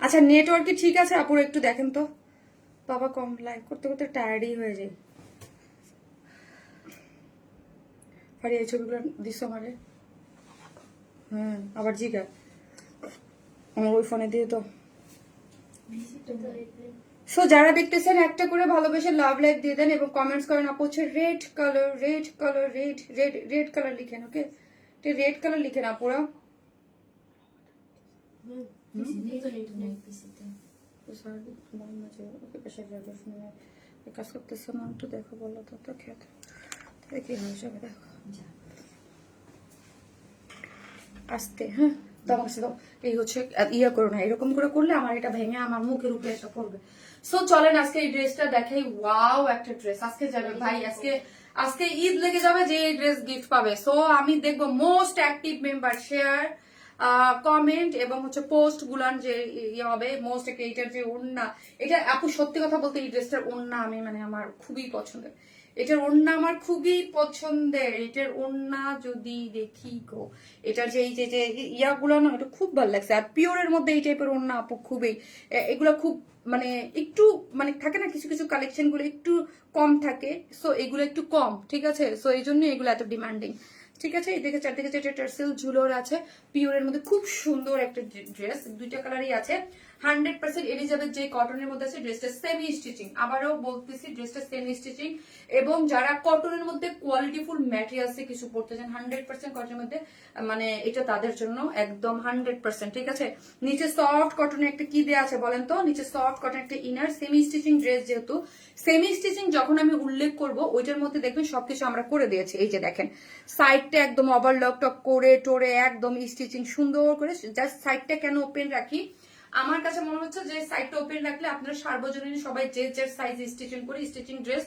আচ্ছা নেটওয়ার্ক কি ঠিক আছে আপুর? একটু দেখেন তো। বাবা কম লাইভ করতে করতে টায়ার্ডই হয়ে যায়। ফারিয়া এই ছবিগুলো দিস আমারে। হ্যাঁ আবার জিগা আমার ওই ফোনে দিয়ে তো। সো যারা দেখতেছেন একটা করে ভালোবেসে লাভ লাইক দিয়ে দেন এবং কমেন্টস করেন আপু হচ্ছে red colour, red colour, red red red colour লিখেন। ওকে রেড কালার লিখেন আপুরা। কাজ করতেছে না, একটু দেখো বলো তো, তো খেতে কি হয়ে যাবে দেখো আসতে। হ্যাঁ তোমার কাছে এই হচ্ছে ইয়ে করো না, এরকম করে করলে আমার এটা ভেঙে আমার মুখের উপরে এসে পড়বে। সো চলেন আজকে এই ড্রেসটা দেখাই। ওয়াও একটা ড্রেস আজকে যাবে ভাই, আজকে আজকে ঈদ লেগে যাবে যে এই ড্রেস গিফট পাবে। সো আমি দেখবো most active member share, comment এবং হচ্ছে পোস্ট গুলান যে ইয়ে হবে মোস্ট। এইটার যে ওড়না, এটা আপু সত্যি কথা বলতে এই ড্রেসটার ওড়না আমি মানে আমার খুবই পছন্দের। এটার ওড়না আমার খুবই পছন্দের। এটার ওড়না যদি দেখি গো, এটার যে এই যে যে ইয়াগুলো না, এটা খুব ভালো লাগছে। আর পিওরের মধ্যে এই টাইপের ওড়না আপু খুবই, এগুলো খুব মানে একটু মানে থাকে না কিছু কিছু কালেকশন গুলো একটু কম থাকে, সো এগুলো একটু কম, ঠিক আছে? সো এই জন্য এগুলো এত ডিমান্ডিং, ঠিক আছে? এদিকে চারদিকে চারটে টার্সেল ঝুলোর আছে, পিওরের মধ্যে খুব সুন্দর একটা ড্রেস, দুইটা কালারই আছে। 100% এলিজাবেথ যে কটনের মধ্যে আছে, ড্রেসটা সেমি স্টিচিং, আবারও বলতেছি ড্রেসটা সেমি স্টিচিং। এবং যারা কটনের মধ্যে কোয়ালিটিফুল ম্যাটেরিয়ালসে কিছু পড়তে চান 100% কটনের মধ্যে, মানে এটা তাদের জন্য একদম 100%, ঠিক আছে? নিচে সফট কটনের একটা কি দেওয়া আছে বলেন তো? নিচে সফট কটন একটা ইনার, সেমি স্টিচিং ড্রেস, যেহেতু সেমি স্টিচিং যখন আমি উল্লেখ করব ওইটার মধ্যে দেখবেন সবকিছু আমরা করে দিয়েছি। এই যে দেখেন সাইডটা একদম ওভারলক টক করে টোরে একদম স্টিচিং সুন্দর করে। জাস্ট সাইডটা কেন ওপেন রাখি, আমার কাছে মনে হচ্ছে যে সাইডটা ওপেন রাখলে আপনারা সার্বজনীন সবাই যে যার সাইজ স্টিচিং করি, স্টিচিং ড্রেস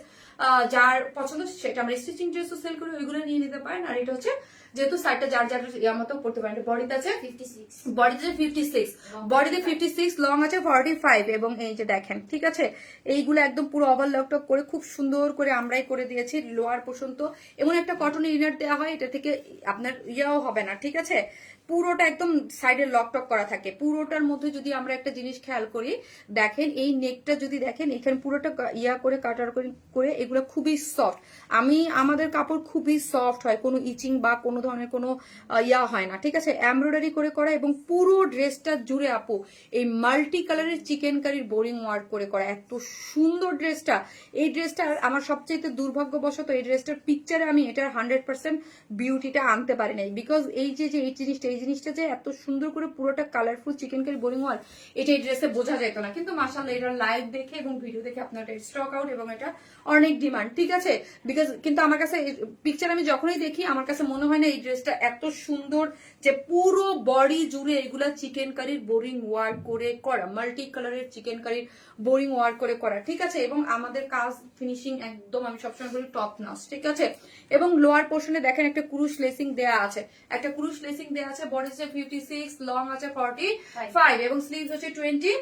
যার পছন্দ সেটা আমরা স্টিচিং ড্রেসও সেল করি, ওইগুলো নিয়ে নিতে পারেন। আর এটা হচ্ছে যেহেতু সাইডটা যার যার ইয়ার মতো পড়তে পারেন। বডিতে আছে 56, বডিতে 56, বডিতে 56, লং আছে 45 এবং এই যে দেখেন, ঠিক আছে? এইগুলো একদম পুরো ওভারলক টক করে খুব সুন্দর করে আমরাই করে দিয়েছি লোয়ার পর্যন্ত। এমন একটা কটনের ইনার দেওয়া হয়, এটা থেকে আপনার ইয়াও হবে না, ঠিক আছে? পুরোটা একদম সাইডে লক টক করা থাকে। পুরোটার মধ্যে যদি আমরা একটা জিনিস খেয়াল করি, দেখেন এই নেকটা যদি দেখেন এখানে পুরোটা ইয়া করে কাটার করে এগুলো খুবই সফট। আমাদের কাপড় খুবই সফট হয়, কোনো ইচিং বা কোনো ধরনের কোনো ইয়া হয় না, ঠিক আছে? এমব্রয়ডারি করে করা এবং পুরো ড্রেসটা জুড়ে আপু এই মাল্টি কালারের চিকেন কারির বোরিং ওয়ার্ক করে করা। এত সুন্দর ড্রেসটা। এই ড্রেসটা আমার সবচেয়ে দুর্ভাগ্যবশত এই ড্রেসটার পিকচারে আমি এটার 100% বিউটিটা আনতে পারি নাই, বিকজ এই যে এই জিনিসটা এই এই জিনিসটা যে এত সুন্দর করে পুরোটা কালারফুল চিকেন কারি বোরিং ওয়াল, এটা এই ড্রেসে বোঝা যেত না, কিন্তু মাশাআল্লাহ এটা লাইভ দেখে এবং ভিডিও দেখে আপনার এটা স্টক আউট এবং এটা অনেক ডিমান্ড, ঠিক আছে। বিকজ কিন্তু আমার কাছে পিকচার আমি যখনই দেখি আমার কাছে মনে হয় না এই ড্রেসটা এত সুন্দর, যে পুরো বডি জুড়ে এগুলা চিকেন কারির বোরিং ওয়ার্ক করে করা, মাল্টি কালারের চিকেন কারির বোরিং ওয়ার্ক করে করা, ঠিক আছে। এবং আমাদের কাজ ফিনিশিং একদম আমি সবসময় বলি টপ নচ, ঠিক আছে। এবং লোয়ার পোর্শনে দেখেন একটা কুরুশ লেসিং দেয়া আছে, একটা কুরুশ লেসিং দেয়া আছে, বডি হচ্ছে 56, লং আছে 45 এবং স্লিভস হচ্ছে 22,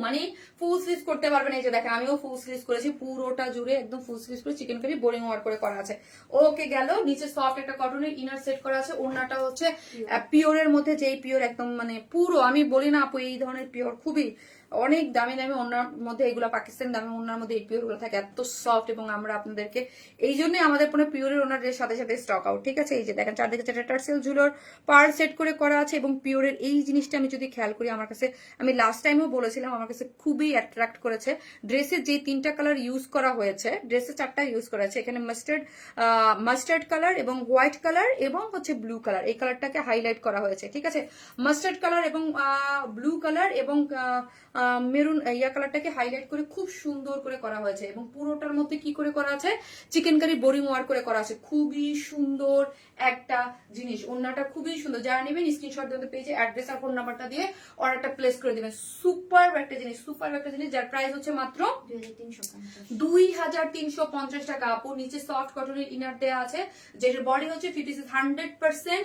মানে ফুল স্লিভ করতে পারবেন। এই যে দেখেন আমিও ফুল স্লিভ করেছি, পুরোটা জুড়ে একদম ফুল স্লিভ করে চিকেন কারি বোরিং ওয়ার্ক করে করা আছে। ওকে গেল, নিচে সফট একটা কটনের ইনার সেট করা আছে, ওড়নাটা হচ্ছে পিওরের মধ্যে, যেই পিওর একদম মানে পুরো, আমি বলি না আপু এই ধরনের পিওর খুবই অনেক দামি দামি ওনার মধ্যে, এগুলো পাকিস্তানি দামি ওনার মধ্যে এই পিওর গুলো থাকে এত সফট, এবং আমরা আপনাদেরকে এই জন্যই আমাদের কোনো পিওরের ওনার ড্রেস সাথে সাথে স্টক আউট, ঠিক আছে। এই যে দেখেন চারদিকে চারটা টার্সেল ঝুলোর পার সেট করে করা আছে, এবং পিওরের এই জিনিসটা আমি যদি খেয়াল করি আমার কাছে, আমি লাস্ট টাইমও বলেছিলাম আমার কাছে খুবই অ্যাট্রাক্ট করেছে। ড্রেসের যে 3টা কালার ইউজ করা হয়েছে, ড্রেসে 4টা ইউজ করা আছে, এখানে মাস্টার্ড কালার এবং হোয়াইট কালার এবং হচ্ছে ব্লু কালার, এই কালারটাকে হাইলাইট করা হয়েছে, ঠিক আছে। মাস্টার্ড কালার এবং ব্লু কালার এবং মেরুন ইয়া কালারটাকে হাইলাইট করে খুব সুন্দর করে করা হয়েছে, এবং পুরোটার মধ্যে কি করে করা আছে, চিকেন কারি বোরিং ওয়ার্ক করে করা আছে, খুবই সুন্দর একটা জিনিস। ওন্নাটা খুবই সুন্দর, যারা নেবেন স্ক্রিনশট দিতে পেজে অ্যাড্রেস আর ফোন নাম্বারটা দিয়ে অর্ডারটা প্লেস করে দিবেন। সুপার একটা জিনিস, সুপার একটা জিনিস, যার প্রাইস হচ্ছে মাত্র 2350 টাকা। আপু নিচে সফট কটনের ইনার দেয়া আছে, যেটার বডি হচ্ছে 100%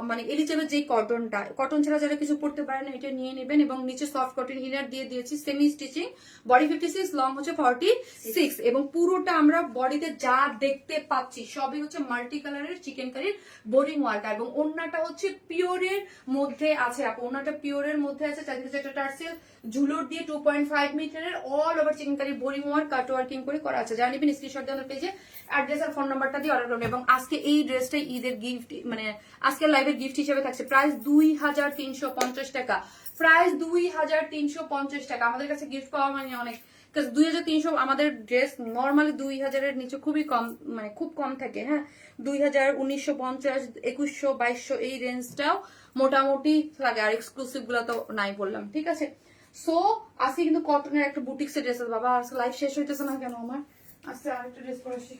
মানে এলিজেবল, যে কটনটা, কটন ছাড়া যারা কিছু পড়তে পারে না এটা নিয়ে নেবেন। এবং নিচে সফট কটন ইনার দিয়ে দিয়েছি সেমি স্টিচিং, বডি 56, লং হচ্ছে 46, এবং পুরোটা আমরা বডিতে যা দেখতে পাচ্ছি সবই হচ্ছে মাল্টি কালারের চিকেন কারির বোরিং ওয়ার্ক, এবং ওন্নাটা হচ্ছে পিওরের মধ্যে আছে আপু, ওন্নাটা পিওরের মধ্যে আছে, চারদিকে একটা টার্সেল ঝুলোর দিয়ে 2.5 মিটারের all over chikankari boring work cut working করে করা আছে। যারা নেবেন স্ক্রিনশট দিয়ে পেজে অ্যাড্রেস আর ফোন নাম্বারটা দিয়ে অর্ডার করবেন। এবং আজকে এই ড্রেসটা ঈদের গিফট, মানে আজকের লাইভের গিফট হিসেবে থাকছে, প্রাইস 2350 টাকা, প্রাইস 2350 টাকা। আমাদের কাছে গিফট পাওয়া মানে অনেক, 2300 আমাদের ড্রেস নর্মালি 2000-এর নিচে খুবই কম, মানে খুব কম থাকে, হ্যাঁ 2000, 1950, 2100, 2200 এই রেঞ্জটাও মোটামুটি লাগে, আর এক্সক্লুসিভ গুলো তো নাই বললাম, ঠিক আছে। সো আজকে কিন্তু কটনের একটা বুটিক্সের ড্রেস আছে, বাবা আজকে লাইফ শেষ হইতেছে না কেন আমার, আজকে আরেকটা ড্রেস পরেছি।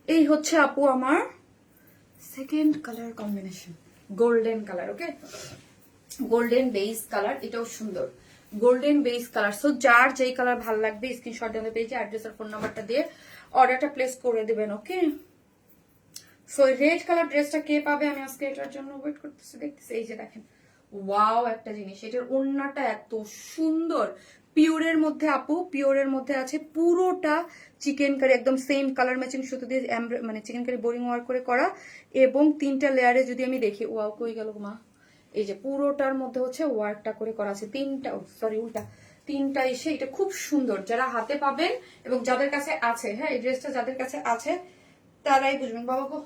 এই হচ্ছে আপু আমার second colour combination, golden colour, ওকে গোল্ডেন বেস কালার, এটাও সুন্দর গোল্ডেন বেস কালার। সো যার যেই কালার ভালো লাগবে স্ক্রিনশট দিয়ে পেয়েছে অ্যাড্রেস আর ফোন নাম্বারটা দিয়ে অর্ডারটা প্লেস করে দিবেন, ওকে। সো রেড কালার ড্রেসটা কে পাবে, আমি আজকে এটার জন্য ওয়েট করতেছি, দেখতেছি। এই যে দেখেন ওয়াও একটা জিনিস, এটার ওড়নাটা এত সুন্দর, পিওরের মধ্যে আপু, পিওরের মধ্যে আছে, পুরোটা চিকেন কারি একদম সেম কালার ম্যাচিং সুতো দিয়ে মানে চিকেন কারি বোরিং ওয়ার্ক করে করা, এবং 3টা লেয়ারে যদি আমি দেখি, ওয়াও কই গেল মা, এই যে পুরোটার মধ্যে হচ্ছে ওয়ার্কটা করে করা আছে, 3টা, সরি উল্টা 3টা এসে, এটা খুব সুন্দর। যারা হাতে পাবেন এবং যাদের কাছে আছে, হ্যাঁ এই ড্রেসটা যাদের কাছে আছে তারাই বুঝবেন। বাবা গো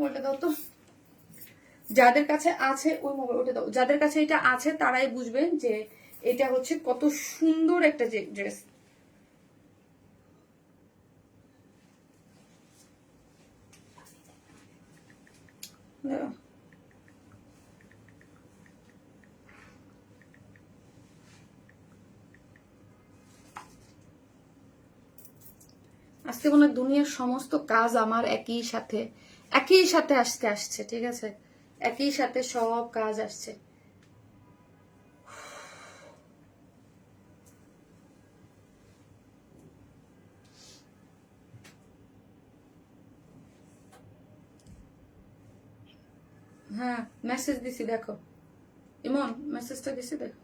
ওটা দাও তো, যাদের কাছে আছে ওই মোবাইল ওটা দাও, যাদের কাছে এটা আছে তারাই বুঝবেন যে এটা হচ্ছে কত সুন্দর একটা ড্রেস। দাঁড়াও। আজকে মনে হয় দুনিয়ার সমস্ত কাজ আমার একই সাথে আজকে আসছে, ঠিক আছে? একই সাথে সব কাজ আসছে। হ্যাঁ, মেসেজ দিছি, দেখো ইমন, মেসেজটা দিছি, দেখো।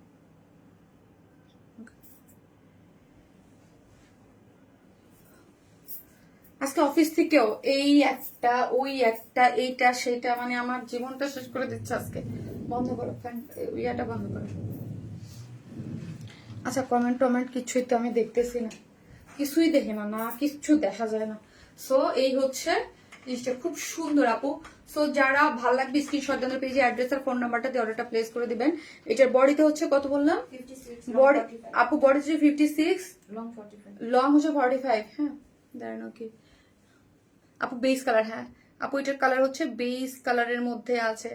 আজকে অফিস থেকেও এই একটা ওই একটা এইটা সেটা, মানে আমার জীবনটা শেষ করে দিচ্ছে আজকে। বন্ধ করো ফ্যান, ইয়াটা বন্ধ করো। আচ্ছা, কমেন্ট কিছুই তো আমি দেখতেছি না, কিছুই দেখি না, না কিচ্ছু দেখা যায় না। সো এই হচ্ছে জিনিসটা, খুব সুন্দর আপু। সো যারা ভাল লাগবে স্ক্রিনশট দেন, পেজে অ্যাড্রেস আর ফোন নাম্বারটা দিয়ে অর্ডারটা প্লেস করে দিবেন। এটার বডিতে হচ্ছে কত বললাম? 56 বডি আপু, বডি হচ্ছে 56, লং 45। লং হচ্ছে 45। হ্যাঁ, দাঁড়ান, ওকে আপু, বেস কালার। হ্যাঁ আপু, এটার কালার হচ্ছে বেস কালারের মধ্যে আছে।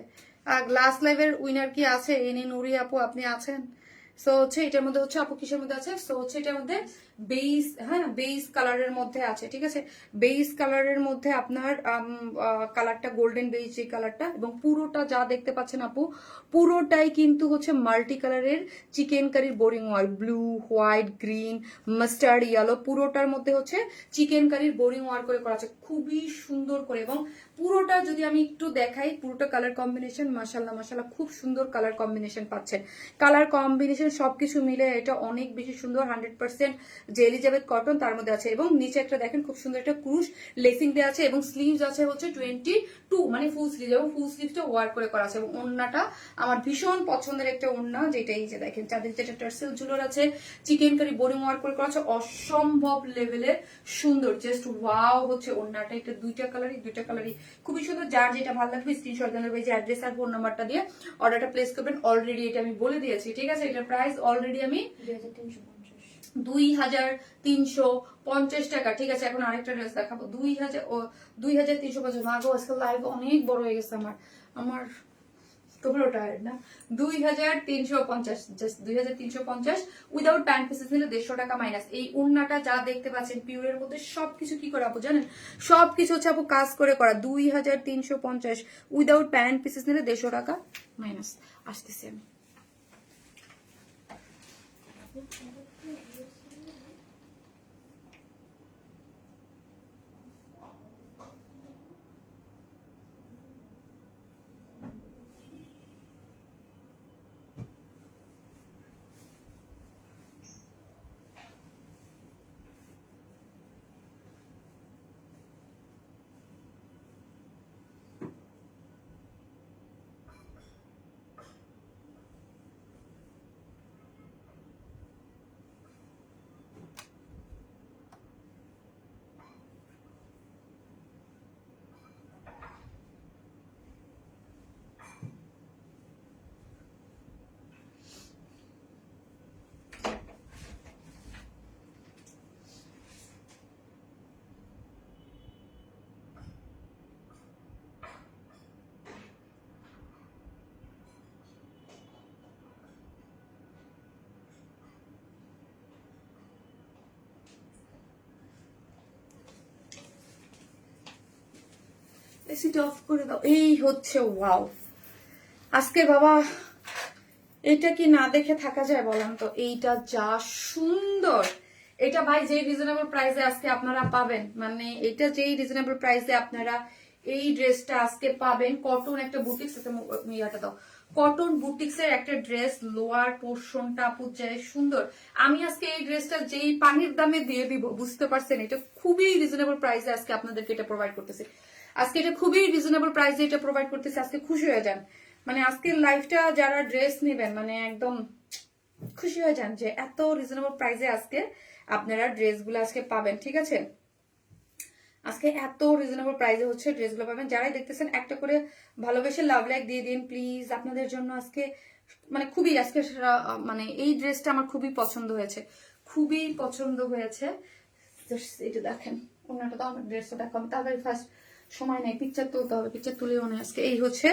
গ্লাস লাইভের উইনার কি আছে? এনে নুরি আপু, আপনি আছেন? সো হচ্ছে এটার মধ্যে হচ্ছে আপু কিসের মধ্যে আছে? সো হচ্ছে এটার মধ্যে বেস, হ্যাঁ বেস কালারের মধ্যে আছে, ঠিক আছে? বেস কালারের মধ্যে আপনার কালারটা গোল্ডেন বেজ যে কালারটা, এবং পুরোটা যা দেখতে পাচ্ছেন আপু, পুরোটাই কিন্তু হচ্ছে মাল্টি কালারের চিকেন কারির বোরিং ওয়ার, blue, white, green, mustard, yellow, পুরোটার মধ্যে হচ্ছে চিকেন কারির বোরিং ওয়ার করে করা আছে, খুবই সুন্দর করে। এবং পুরোটা যদি আমি একটু দেখাই, পুরোটা কালার কম্বিনেশন মাশাল্লাহ মাশাল্লাহ, খুব সুন্দর কালার কম্বিনেশন পাচ্ছেন। কালার কম্বিনেশন সবকিছু মিলে এটা অনেক বেশি সুন্দর। 100% যে এলিজাবেথ কটন তার মধ্যে আছে, এবং নিচে একটা দেখেন খুব সুন্দর একটা ক্রুশ লেসিং দেওয়া আছে, এবং স্লিভস আছে হচ্ছে 22, মানে ফুল স্লিভ, এবং ফুল স্লিভটা ওয়ার করে করা আছে। এবং ওড়নাটা আমার ভীষণ পছন্দের একটা ওড়না, যেটা এই যে দেখেন চাঁদের যেটা টার্সেল ঝুলোর আছে, চিকেন কারি বোরিং ওয়ার করে করা আছে, অসম্ভব লেভেলের সুন্দর, জাস্ট ওয়াও হচ্ছে ওড়নাটা। এটা দুইটা কালারই খুবই সুন্দর। যার যেটা ভালো লাগবে স্ক্রিনশট দেওয়ার যে অ্যাড্রেস আর ফোন নাম্বারটা দিয়ে অর্ডারটা প্লেস করবেন। অলরেডি এটা আমি বলে দিয়েছি, ঠিক আছে? এটার প্রাইস অলরেডি আমি 2350 টাকা, ঠিক আছে? এখন আরেকটা ড্রেস দেখাবো 2350। মাগো, আজকে লাইভ অনেক বড় হয়ে গেছে আমার তোমরাও টায়ার্ড না? 2350, জাস্ট 2350 উইদাউট প্যান্ট পিসেস নিলে 150 টাকা মাইনাস। এই ওড়নাটা যা দেখতে পাচ্ছেন পিওরের মধ্যে সবকিছু কি করে আপু জানেন? সবকিছু হচ্ছে আপু কাজ করে করা। 2350 উইদাউট প্যান্ট পিসেস নিলে 150 টাকা মাইনাস। আসতেছি আমি। এসিটা অফ করে দাও। এই হচ্ছে ওয়াও আজকে বাবা, এটা কি না দেখে থাকা যায় বলেন তো? এইটা যা সুন্দর, এটা ভাই যে রিজনেবল প্রাইসে আজকে আপনারা পাবেন, মানে এটা যেই রিজনেবল প্রাইসে আপনারা এই ড্রেসটা আজকে পাবেন। কটন একটা বুটিক্স, ইয়াটা দাও, কটন বুটিক্স এর একটা ড্রেস, লোয়ার পোর্শনটা আপু যায় সুন্দর। আমি আজকে এই ড্রেসটা যেই পানির দামে দিয়ে দিব, বুঝতে পারছেন? এটা খুবই রিজনেবল প্রাইসে আজকে আপনাদেরকে এটা প্রোভাইড করতেছি। আজকে এটা খুবই রিজনেবল প্রাইসে এটা প্রোভাইড করতেছি। আজকে খুশি হয়ে যান, মানে আজকের লাইফটা যারা ড্রেস নেবেন মানে একদম খুশি হয়ে যান যে এত রিজনেবল প্রাইসে আজকে আপনারা ড্রেসগুলো আজকে পাবেন, ঠিক আছে? আজকে এত রিজনেবল প্রাইসে হচ্ছে ড্রেসগুলো পাবেন। যারাই দেখতেছেন একটা করে ভালোবেসে লাভ লাইক দিয়ে দিন প্লিজ, আপনাদের জন্য আজকে মানে খুবই আজকে মানে এই ড্রেসটা আমার খুবই পছন্দ হয়েছে, খুবই পছন্দ হয়েছে। এটা দেখেন ওনাটা তো আমার ড্রেসটা দেখো, আমি তাড়াতাড়ি ফার্স্ট সময় নেই, পিকচার তুলতে হবে, পিকচার তুলেও না আজকে। এই হচ্ছে,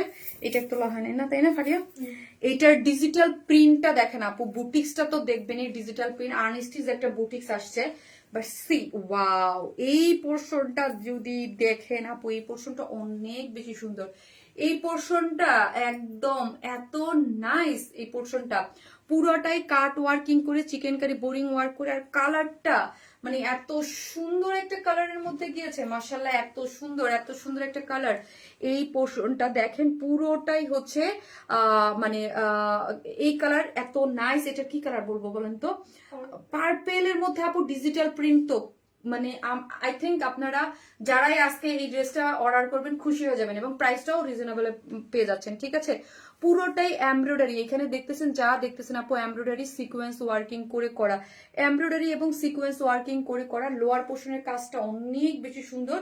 এটার তোলা হয় না, তাই না ফারিয়া? এইটার ডিজিটাল প্রিন্টটা দেখেন আপু, বুটিক্সটা তো দেখবেনই, ডিজিটাল প্রিন্ট আর্নিস্টিজ একটা বুটিক্স আসছে। বাট সি ওয়াও, এই পোর্শনটা যদি দেখেন আপু, এই পোর্শনটা অনেক বেশি সুন্দর। এই পোর্শনটা একদম এত নাইস, এই পোর্শনটা পুরোটাই কাট ওয়ার্কিং করে, চিকেন কারি বোরিং ওয়ার্ক করে, আর কালারটা মানে এত সুন্দর একটা কালারের মধ্যে গিয়েছে, মাশাআল্লাহ এত সুন্দর, এত সুন্দর একটা কালার। এই পোর্শনটা দেখেন পুরোটাই হচ্ছে মানে এই কালার এত নাইস। এটা কি কালার বলবো বলেন তো? পার্পেলের মধ্যে আপু ডিজিটাল প্রিন্ট তো মানে আই থিঙ্ক আপনারা যারাই আজকে এই ড্রেসটা অর্ডার করবেন খুশি হয়ে যাবেন, এবং প্রাইসটাও রিজনেবল পেয়ে যাচ্ছেন, ঠিক আছে? পুরোটাই এমব্রয়ডারি, এখানে দেখতেছেন যা দেখতেছেন আপু, এমব্রয়ডারি সিকোয়েন্স ওয়ার্কিং করে করা, এমব্রয়ডারি এবং সিকোয়েন্স ওয়ার্কিং করে করা। লোয়ার পোর্শনের কাজটা অনেক বেশি সুন্দর,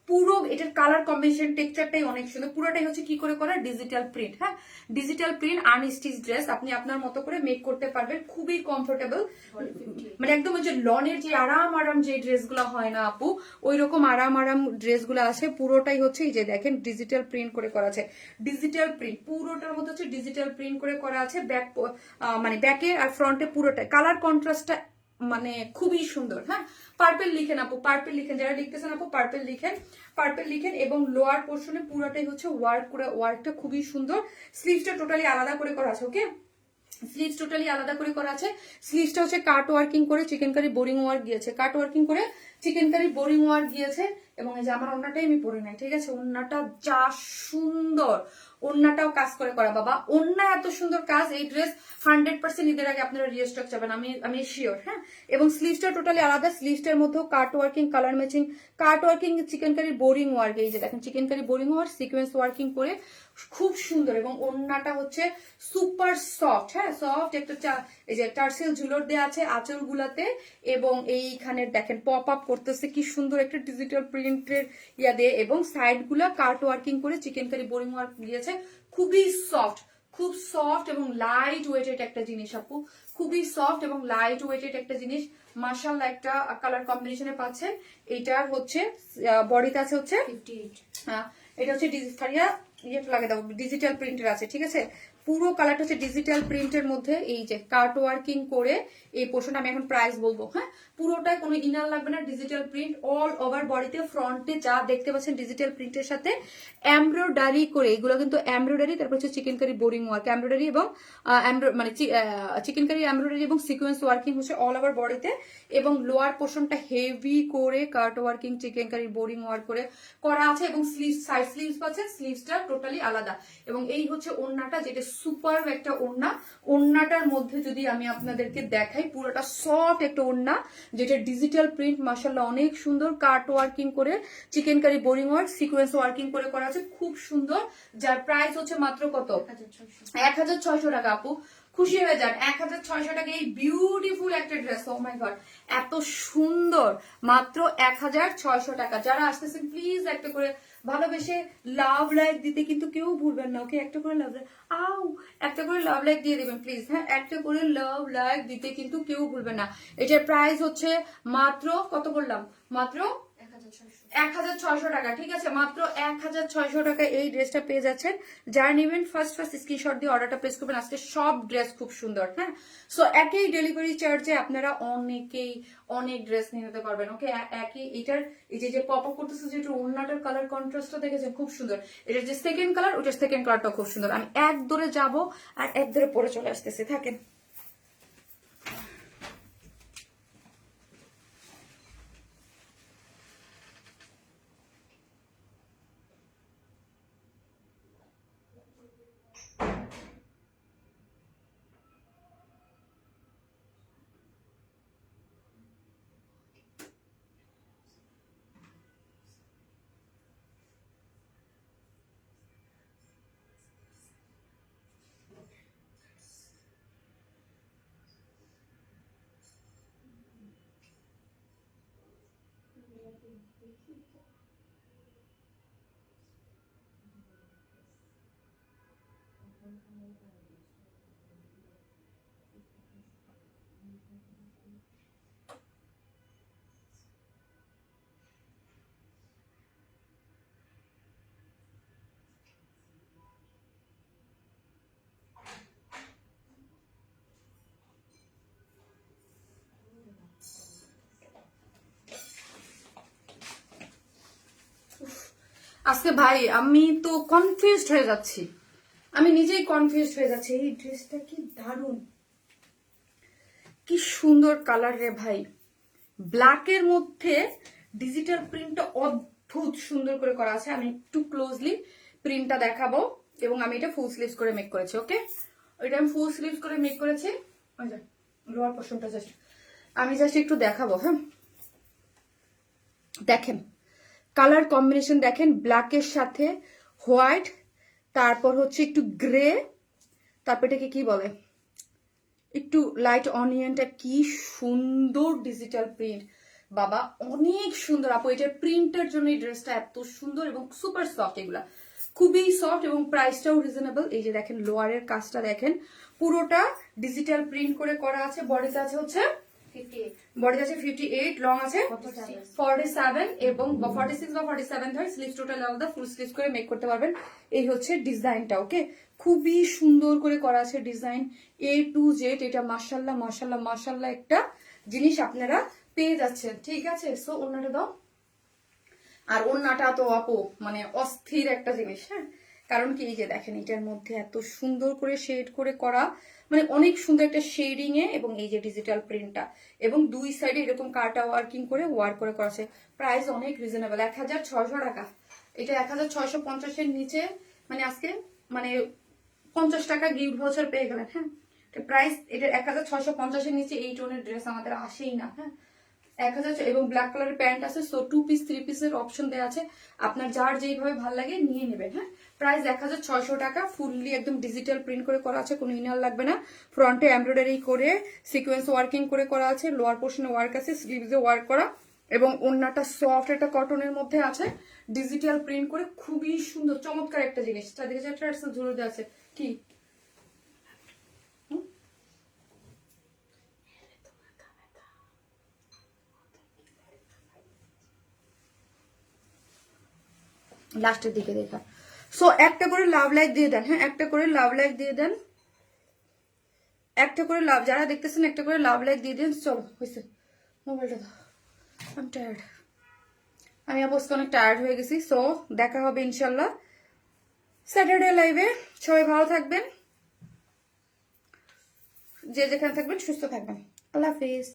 পুরো এটার কালার কম্বিনেশন টেক্সচারটাই অনেক সুন্দর। পুরোটাই হচ্ছে কি করে করা, ডিজিটাল প্রিন্ট। হ্যাঁ, ডিজিটাল প্রিন্ট আনস্টিচ ড্রেস আপনি আপনার মতো করে মেক করতে পারবেন, খুবই কমফোর্টেবল, মানে একদম ওই যে লনের যে আরাম আরাম যে ড্রেসগুলো হয় না আপু, ওই রকম আরাম আরাম ড্রেসগুলো আছে। পুরোটাই হচ্ছে এই যে দেখেন ডিজিটাল প্রিন্ট করে করা আছে, ডিজিটাল প্রিন্ট পুরোটার মধ্যে হচ্ছে ডিজিটাল প্রিন্ট করে করা আছে। ব্যাক মানে ব্যাকে আর ফ্রন্টে পুরোটাই কালার কন্ট্রাস্টটা মানে খুবই সুন্দর। হ্যাঁ, পার্পেল লিখেন আপু, পার্পেল লিখেন, যারা লিখতেছেন আপু পার্পেল লিখেন, পার্পেল লিখেন। এবং লোয়ার পোর্শনে পুরোটাই হচ্ছে ওয়ার্ক করে, ওয়ার্কটা খুবই সুন্দর। স্লিভসটা টোটালি আলাদা করে করা আছে, ওকে? স্লিভস টোটালি আলাদা করে করা আছে। স্লিভসটা হচ্ছে কাট ওয়ার্কিং করে চিকেন কারি বোরিং ওয়ার্ক গিয়েছে, কাট ওয়ার্কিং করে চিকেন কারি বোরিং ওয়ার্ক গিয়েছে। এবং এই যে আমার ওন্নাটাই আমি পরে নাই, ঠিক আছে? ওন্নাটা যা সুন্দর, ওন্নাটাও কাজ করে করা বাবা, ওন্না এত সুন্দর কাজ। এই ড্রেস 100% ঈদের আগে আপনারা রিস্টক যাবেন, আমি শিওর। হ্যাঁ, এবং স্লিভসটা টোটালি আলাদা, স্লিভসটার মধ্যেও cut working, colour matching cut working, chikankari boring work, এই যে দেখেন chikankari boring work sequence working করে খুব সুন্দর। এবং ওন্নাটা হচ্ছে সুপার সফট, হ্যাঁ সফট একটা এই যে টার্সেল ঝুলর দেওয়া আছে আঁচল গুলাতে, এবং এইখানে দেখেন পপ আপ করতেছে কি সুন্দর একটা ডিজিটাল প্রিন্টের ইয়া দিয়ে, এবং সাইড গুলা কাট ওয়ার্কিং করে চিকেন কারি বোরিং ওয়ার্ক দিয়েছে। খুবই সফট, খুব সফট এবং লাইট ওয়েটেড একটা জিনিস আপু, খুবই সফট এবং লাইট ওয়েটেড একটা জিনিস। মাশাআল্লাহ একটা কালার কম্বিনেশনে পাচ্ছেন। এটার হচ্ছে বডিতে আছে হচ্ছে 58, এটা হচ্ছে ইয়েটা লাগে দাও, ডিজিটাল প্রিন্টের আছে, ঠিক আছে? পুরো কালারটা হচ্ছে ডিজিটাল প্রিন্টের মধ্যে এই যে কাট ওয়ার্কিং করে এই পোর্শন। আমি এখন প্রাইস বলবো। হ্যাঁ, পুরোটাই কোনো ইনার লাগবে না, ডিজিটাল প্রিন্ট অল ওভার বডিতে। ফ্রন্টে যা দেখতে পাচ্ছেন ডিজিটাল প্রিন্টের সাথে এমব্রয়ডারি করে, এগুলো কিন্তু এমব্রয়ডারি, তারপর হচ্ছে chikankari boring work, embroidery এবং মানে চিকেন কারি এমব্রয়ডারি এবং সিকোয়েন্স ওয়ার্কিং হচ্ছে অল ওভার বডিতে। এবং লোয়ার পোর্শনটা হেভি করে cut working chikankari boring work করে করা আছে। এবং স্লিভস, সাইড স্লিভস পাচ্ছেন, স্লিভসটা টোটালি আলাদা। এবং এই হচ্ছে ওড়নাটা, যেটা সুপার একটা ওড়না। ওড়নাটার মধ্যে যদি আমি আপনাদেরকে দেখাই, পুরোটা সফট একটা ওড়না, যেটা ডিজিটাল প্রিন্ট মাশাআল্লাহ অনেক সুন্দর, কাট ওয়ার্কিং করে chikankari boring work sequence working করে করা আছে, খুব সুন্দর। যার প্রাইস হচ্ছে মাত্র কত? 1600 টাকা আপু। খুশি হয়ে যান, 1600 টাকা এই বিউটিফুল একটা ড্রেস। ও মাই গড, এত সুন্দর, মাত্র 1600 টাকা। যারা আসতেছেন প্লিজ একটা করে ভালোবেসে লাভ লাইক দিতে কিন্তু কেউ ভুলবেন না, ওকে? একটা করে লাভ লাইক, একটা করে লাভ লাইক দিয়ে দেবেন প্লিজ। হ্যাঁ, একটা করে লাভ লাইক দিতে কিন্তু কেউ ভুলবেন না। এটার প্রাইস হচ্ছে মাত্র কত বললাম? মাত্র 1600 টাকা, ঠিক আছে? মাত্র 1600 টাকা এই ড্রেসটা পেয়ে যাচ্ছেন। যারা নেবেন ফার্স্ট স্ক্রিনশট দিয়ে অর্ডারটা প্লেস করবেন। আজকে সব ড্রেস খুব সুন্দর। হ্যাঁ, সো একই ডেলিভারি চার্জে আপনারা অনেকেই অনেক ড্রেস নিয়ে নিতে পারবেন, ওকে? একই এটার এই যে পপ আপ করতেছে, যেটা ওড়নাটার কালার কন্ট্রাস্টটা দেখেছেন খুব সুন্দর। এটার যে সেকেন্ড কালার, ওটার সেকেন্ড কালারটা খুব সুন্দর। আমি এক দৌড়ে যাব আর এক দৌড়ে পরে চলে আসতেছি, থাকেন। আজকে ভাই আমি তো কনফিউজড হয়ে যাচ্ছি, আমি নিজেই কনফিউজড হয়ে যাচ্ছি। এই ড্রেসটা কি দারুণ, কি সুন্দর কালার রে ভাই, ব্ল্যাকের মধ্যে ডিজিটাল প্রিন্টটা অদ্ভুত সুন্দর করে করা আছে। আমি একটু ক্লোজলি প্রিন্টটা দেখাবো এবং আমি এটা ফুল স্লিভস করে মেক করেছি। ওকে, ওইটা আমি ফুল স্লিভস করে মেক করেছি। লোয়ার পোর্শনটা জাস্ট আমি একটু দেখাবো। হ্যাঁ, দেখেন কালার কম্বিনেশন দেখেন, ব্ল্যাকের সাথে হোয়াইট, তারপর হচ্ছে একটু গ্রে, তারপর এটাকে কি বলে একটু লাইট অনিয়নটা, কি সুন্দর ডিজিটাল প্রিন্ট বাবা, অনেক সুন্দর আপু। এটার প্রিন্টের জন্য এই ড্রেসটা এত সুন্দর এবং সুপার সফট, এগুলা খুবই সফট এবং প্রাইসটাও রিজনেবল। এই যে দেখেন লোয়ারের কাজটা দেখেন, পুরোটা ডিজিটাল প্রিন্ট করে করা আছে। বডিতে আছে হচ্ছে 58, লং আছে 47 এবং 46 বা 47 ধর, স্লিভস টোটাল আলাদা, ফুল স্লিভস করে মেক করতে পারবেন। এই হচ্ছে ডিজাইনটা। ওকে, খুবই সুন্দর করে করা আছে ডিজাইন A to Z। এটা মাশাল্লাহ মাশাল্লাহ মাশাল্লাহ একটা জিনিস আপনারা পেয়ে যাচ্ছেন। ঠিক আছে, সো ওনাটা দাও। আর ওন্নাটা তো আপু মানে অস্থির একটা জিনিস। হ্যাঁ, কারণ কি এই যে দেখেন এটার মধ্যে এত সুন্দর করে শেড করে করা, মানে অনেক সুন্দর একটা শেডিং এ, এবং এই যে ডিজিটাল প্রিন্টটা এবং দুই সাইডে এরকম কাটা ওয়ার্কিং করে ওয়ার্ক করে করা আছে। প্রাইস অনেক রিজনেবল, 1600 টাকা। এটা 1650 এর নিচে, মানে আজকে মানে 50 টাকা গিফট ভাউচার পেয়ে গেলেন। হ্যাঁ, প্রাইস এটা 1650 এর নিচে এই টোনের ড্রেস আমাদের আসেই না। হ্যাঁ, 1000 এবং ব্ল্যাক কালারের প্যান্ট আছে। সো 2 পিস 3 পিসের অপশন দেওয়া আছে, আপনার যার যেইভাবে ভালো লাগে নিয়ে নেবেন। হ্যাঁ, প্রাইস 1600 টাকা, ফুললি একদম ডিজিটাল প্রিন্ট করে করা আছে, কোনো ইনার লাগবে না। ফ্রন্টে এমব্রয়ডারি করে সিকোয়েন্স ওয়ার্কিং করে করা আছে, লোয়ার পোর্শনে ওয়ার্ক আছে, স্লিভসে ওয়ার্ক করা, এবং ওন্নাটা সফট একটা কটনের মধ্যে আছে, ডিজিটাল প্রিন্ট করে খুবই সুন্দর চমৎকার একটা জিনিস। চারদিকে চারটা ঝুলে দেওয়া আছে। কি লাস্টের দিকে দেখা। সো একটা করে লাভ লাইক দিয়ে দেন। হ্যাঁ, একটা করে লাভ লাইক দিয়ে দেন, একটা করে লাভ, যারা দেখতেছেন একটা করে লাভ লাইক দিয়ে দেন। চলো হয়েছে, মোবাইলটা দাও, আমি টায়ার্ড, আমি অবশ্য অনেক টায়ার্ড হয়ে গেছি। সো দেখা হবে ইনশাল্লাহ স্যাটারডে লাইভে। সবাই ভালো থাকবেন, যে যেখানে থাকবেন সুস্থ থাকবেন। আল্লাহ হাফিজ।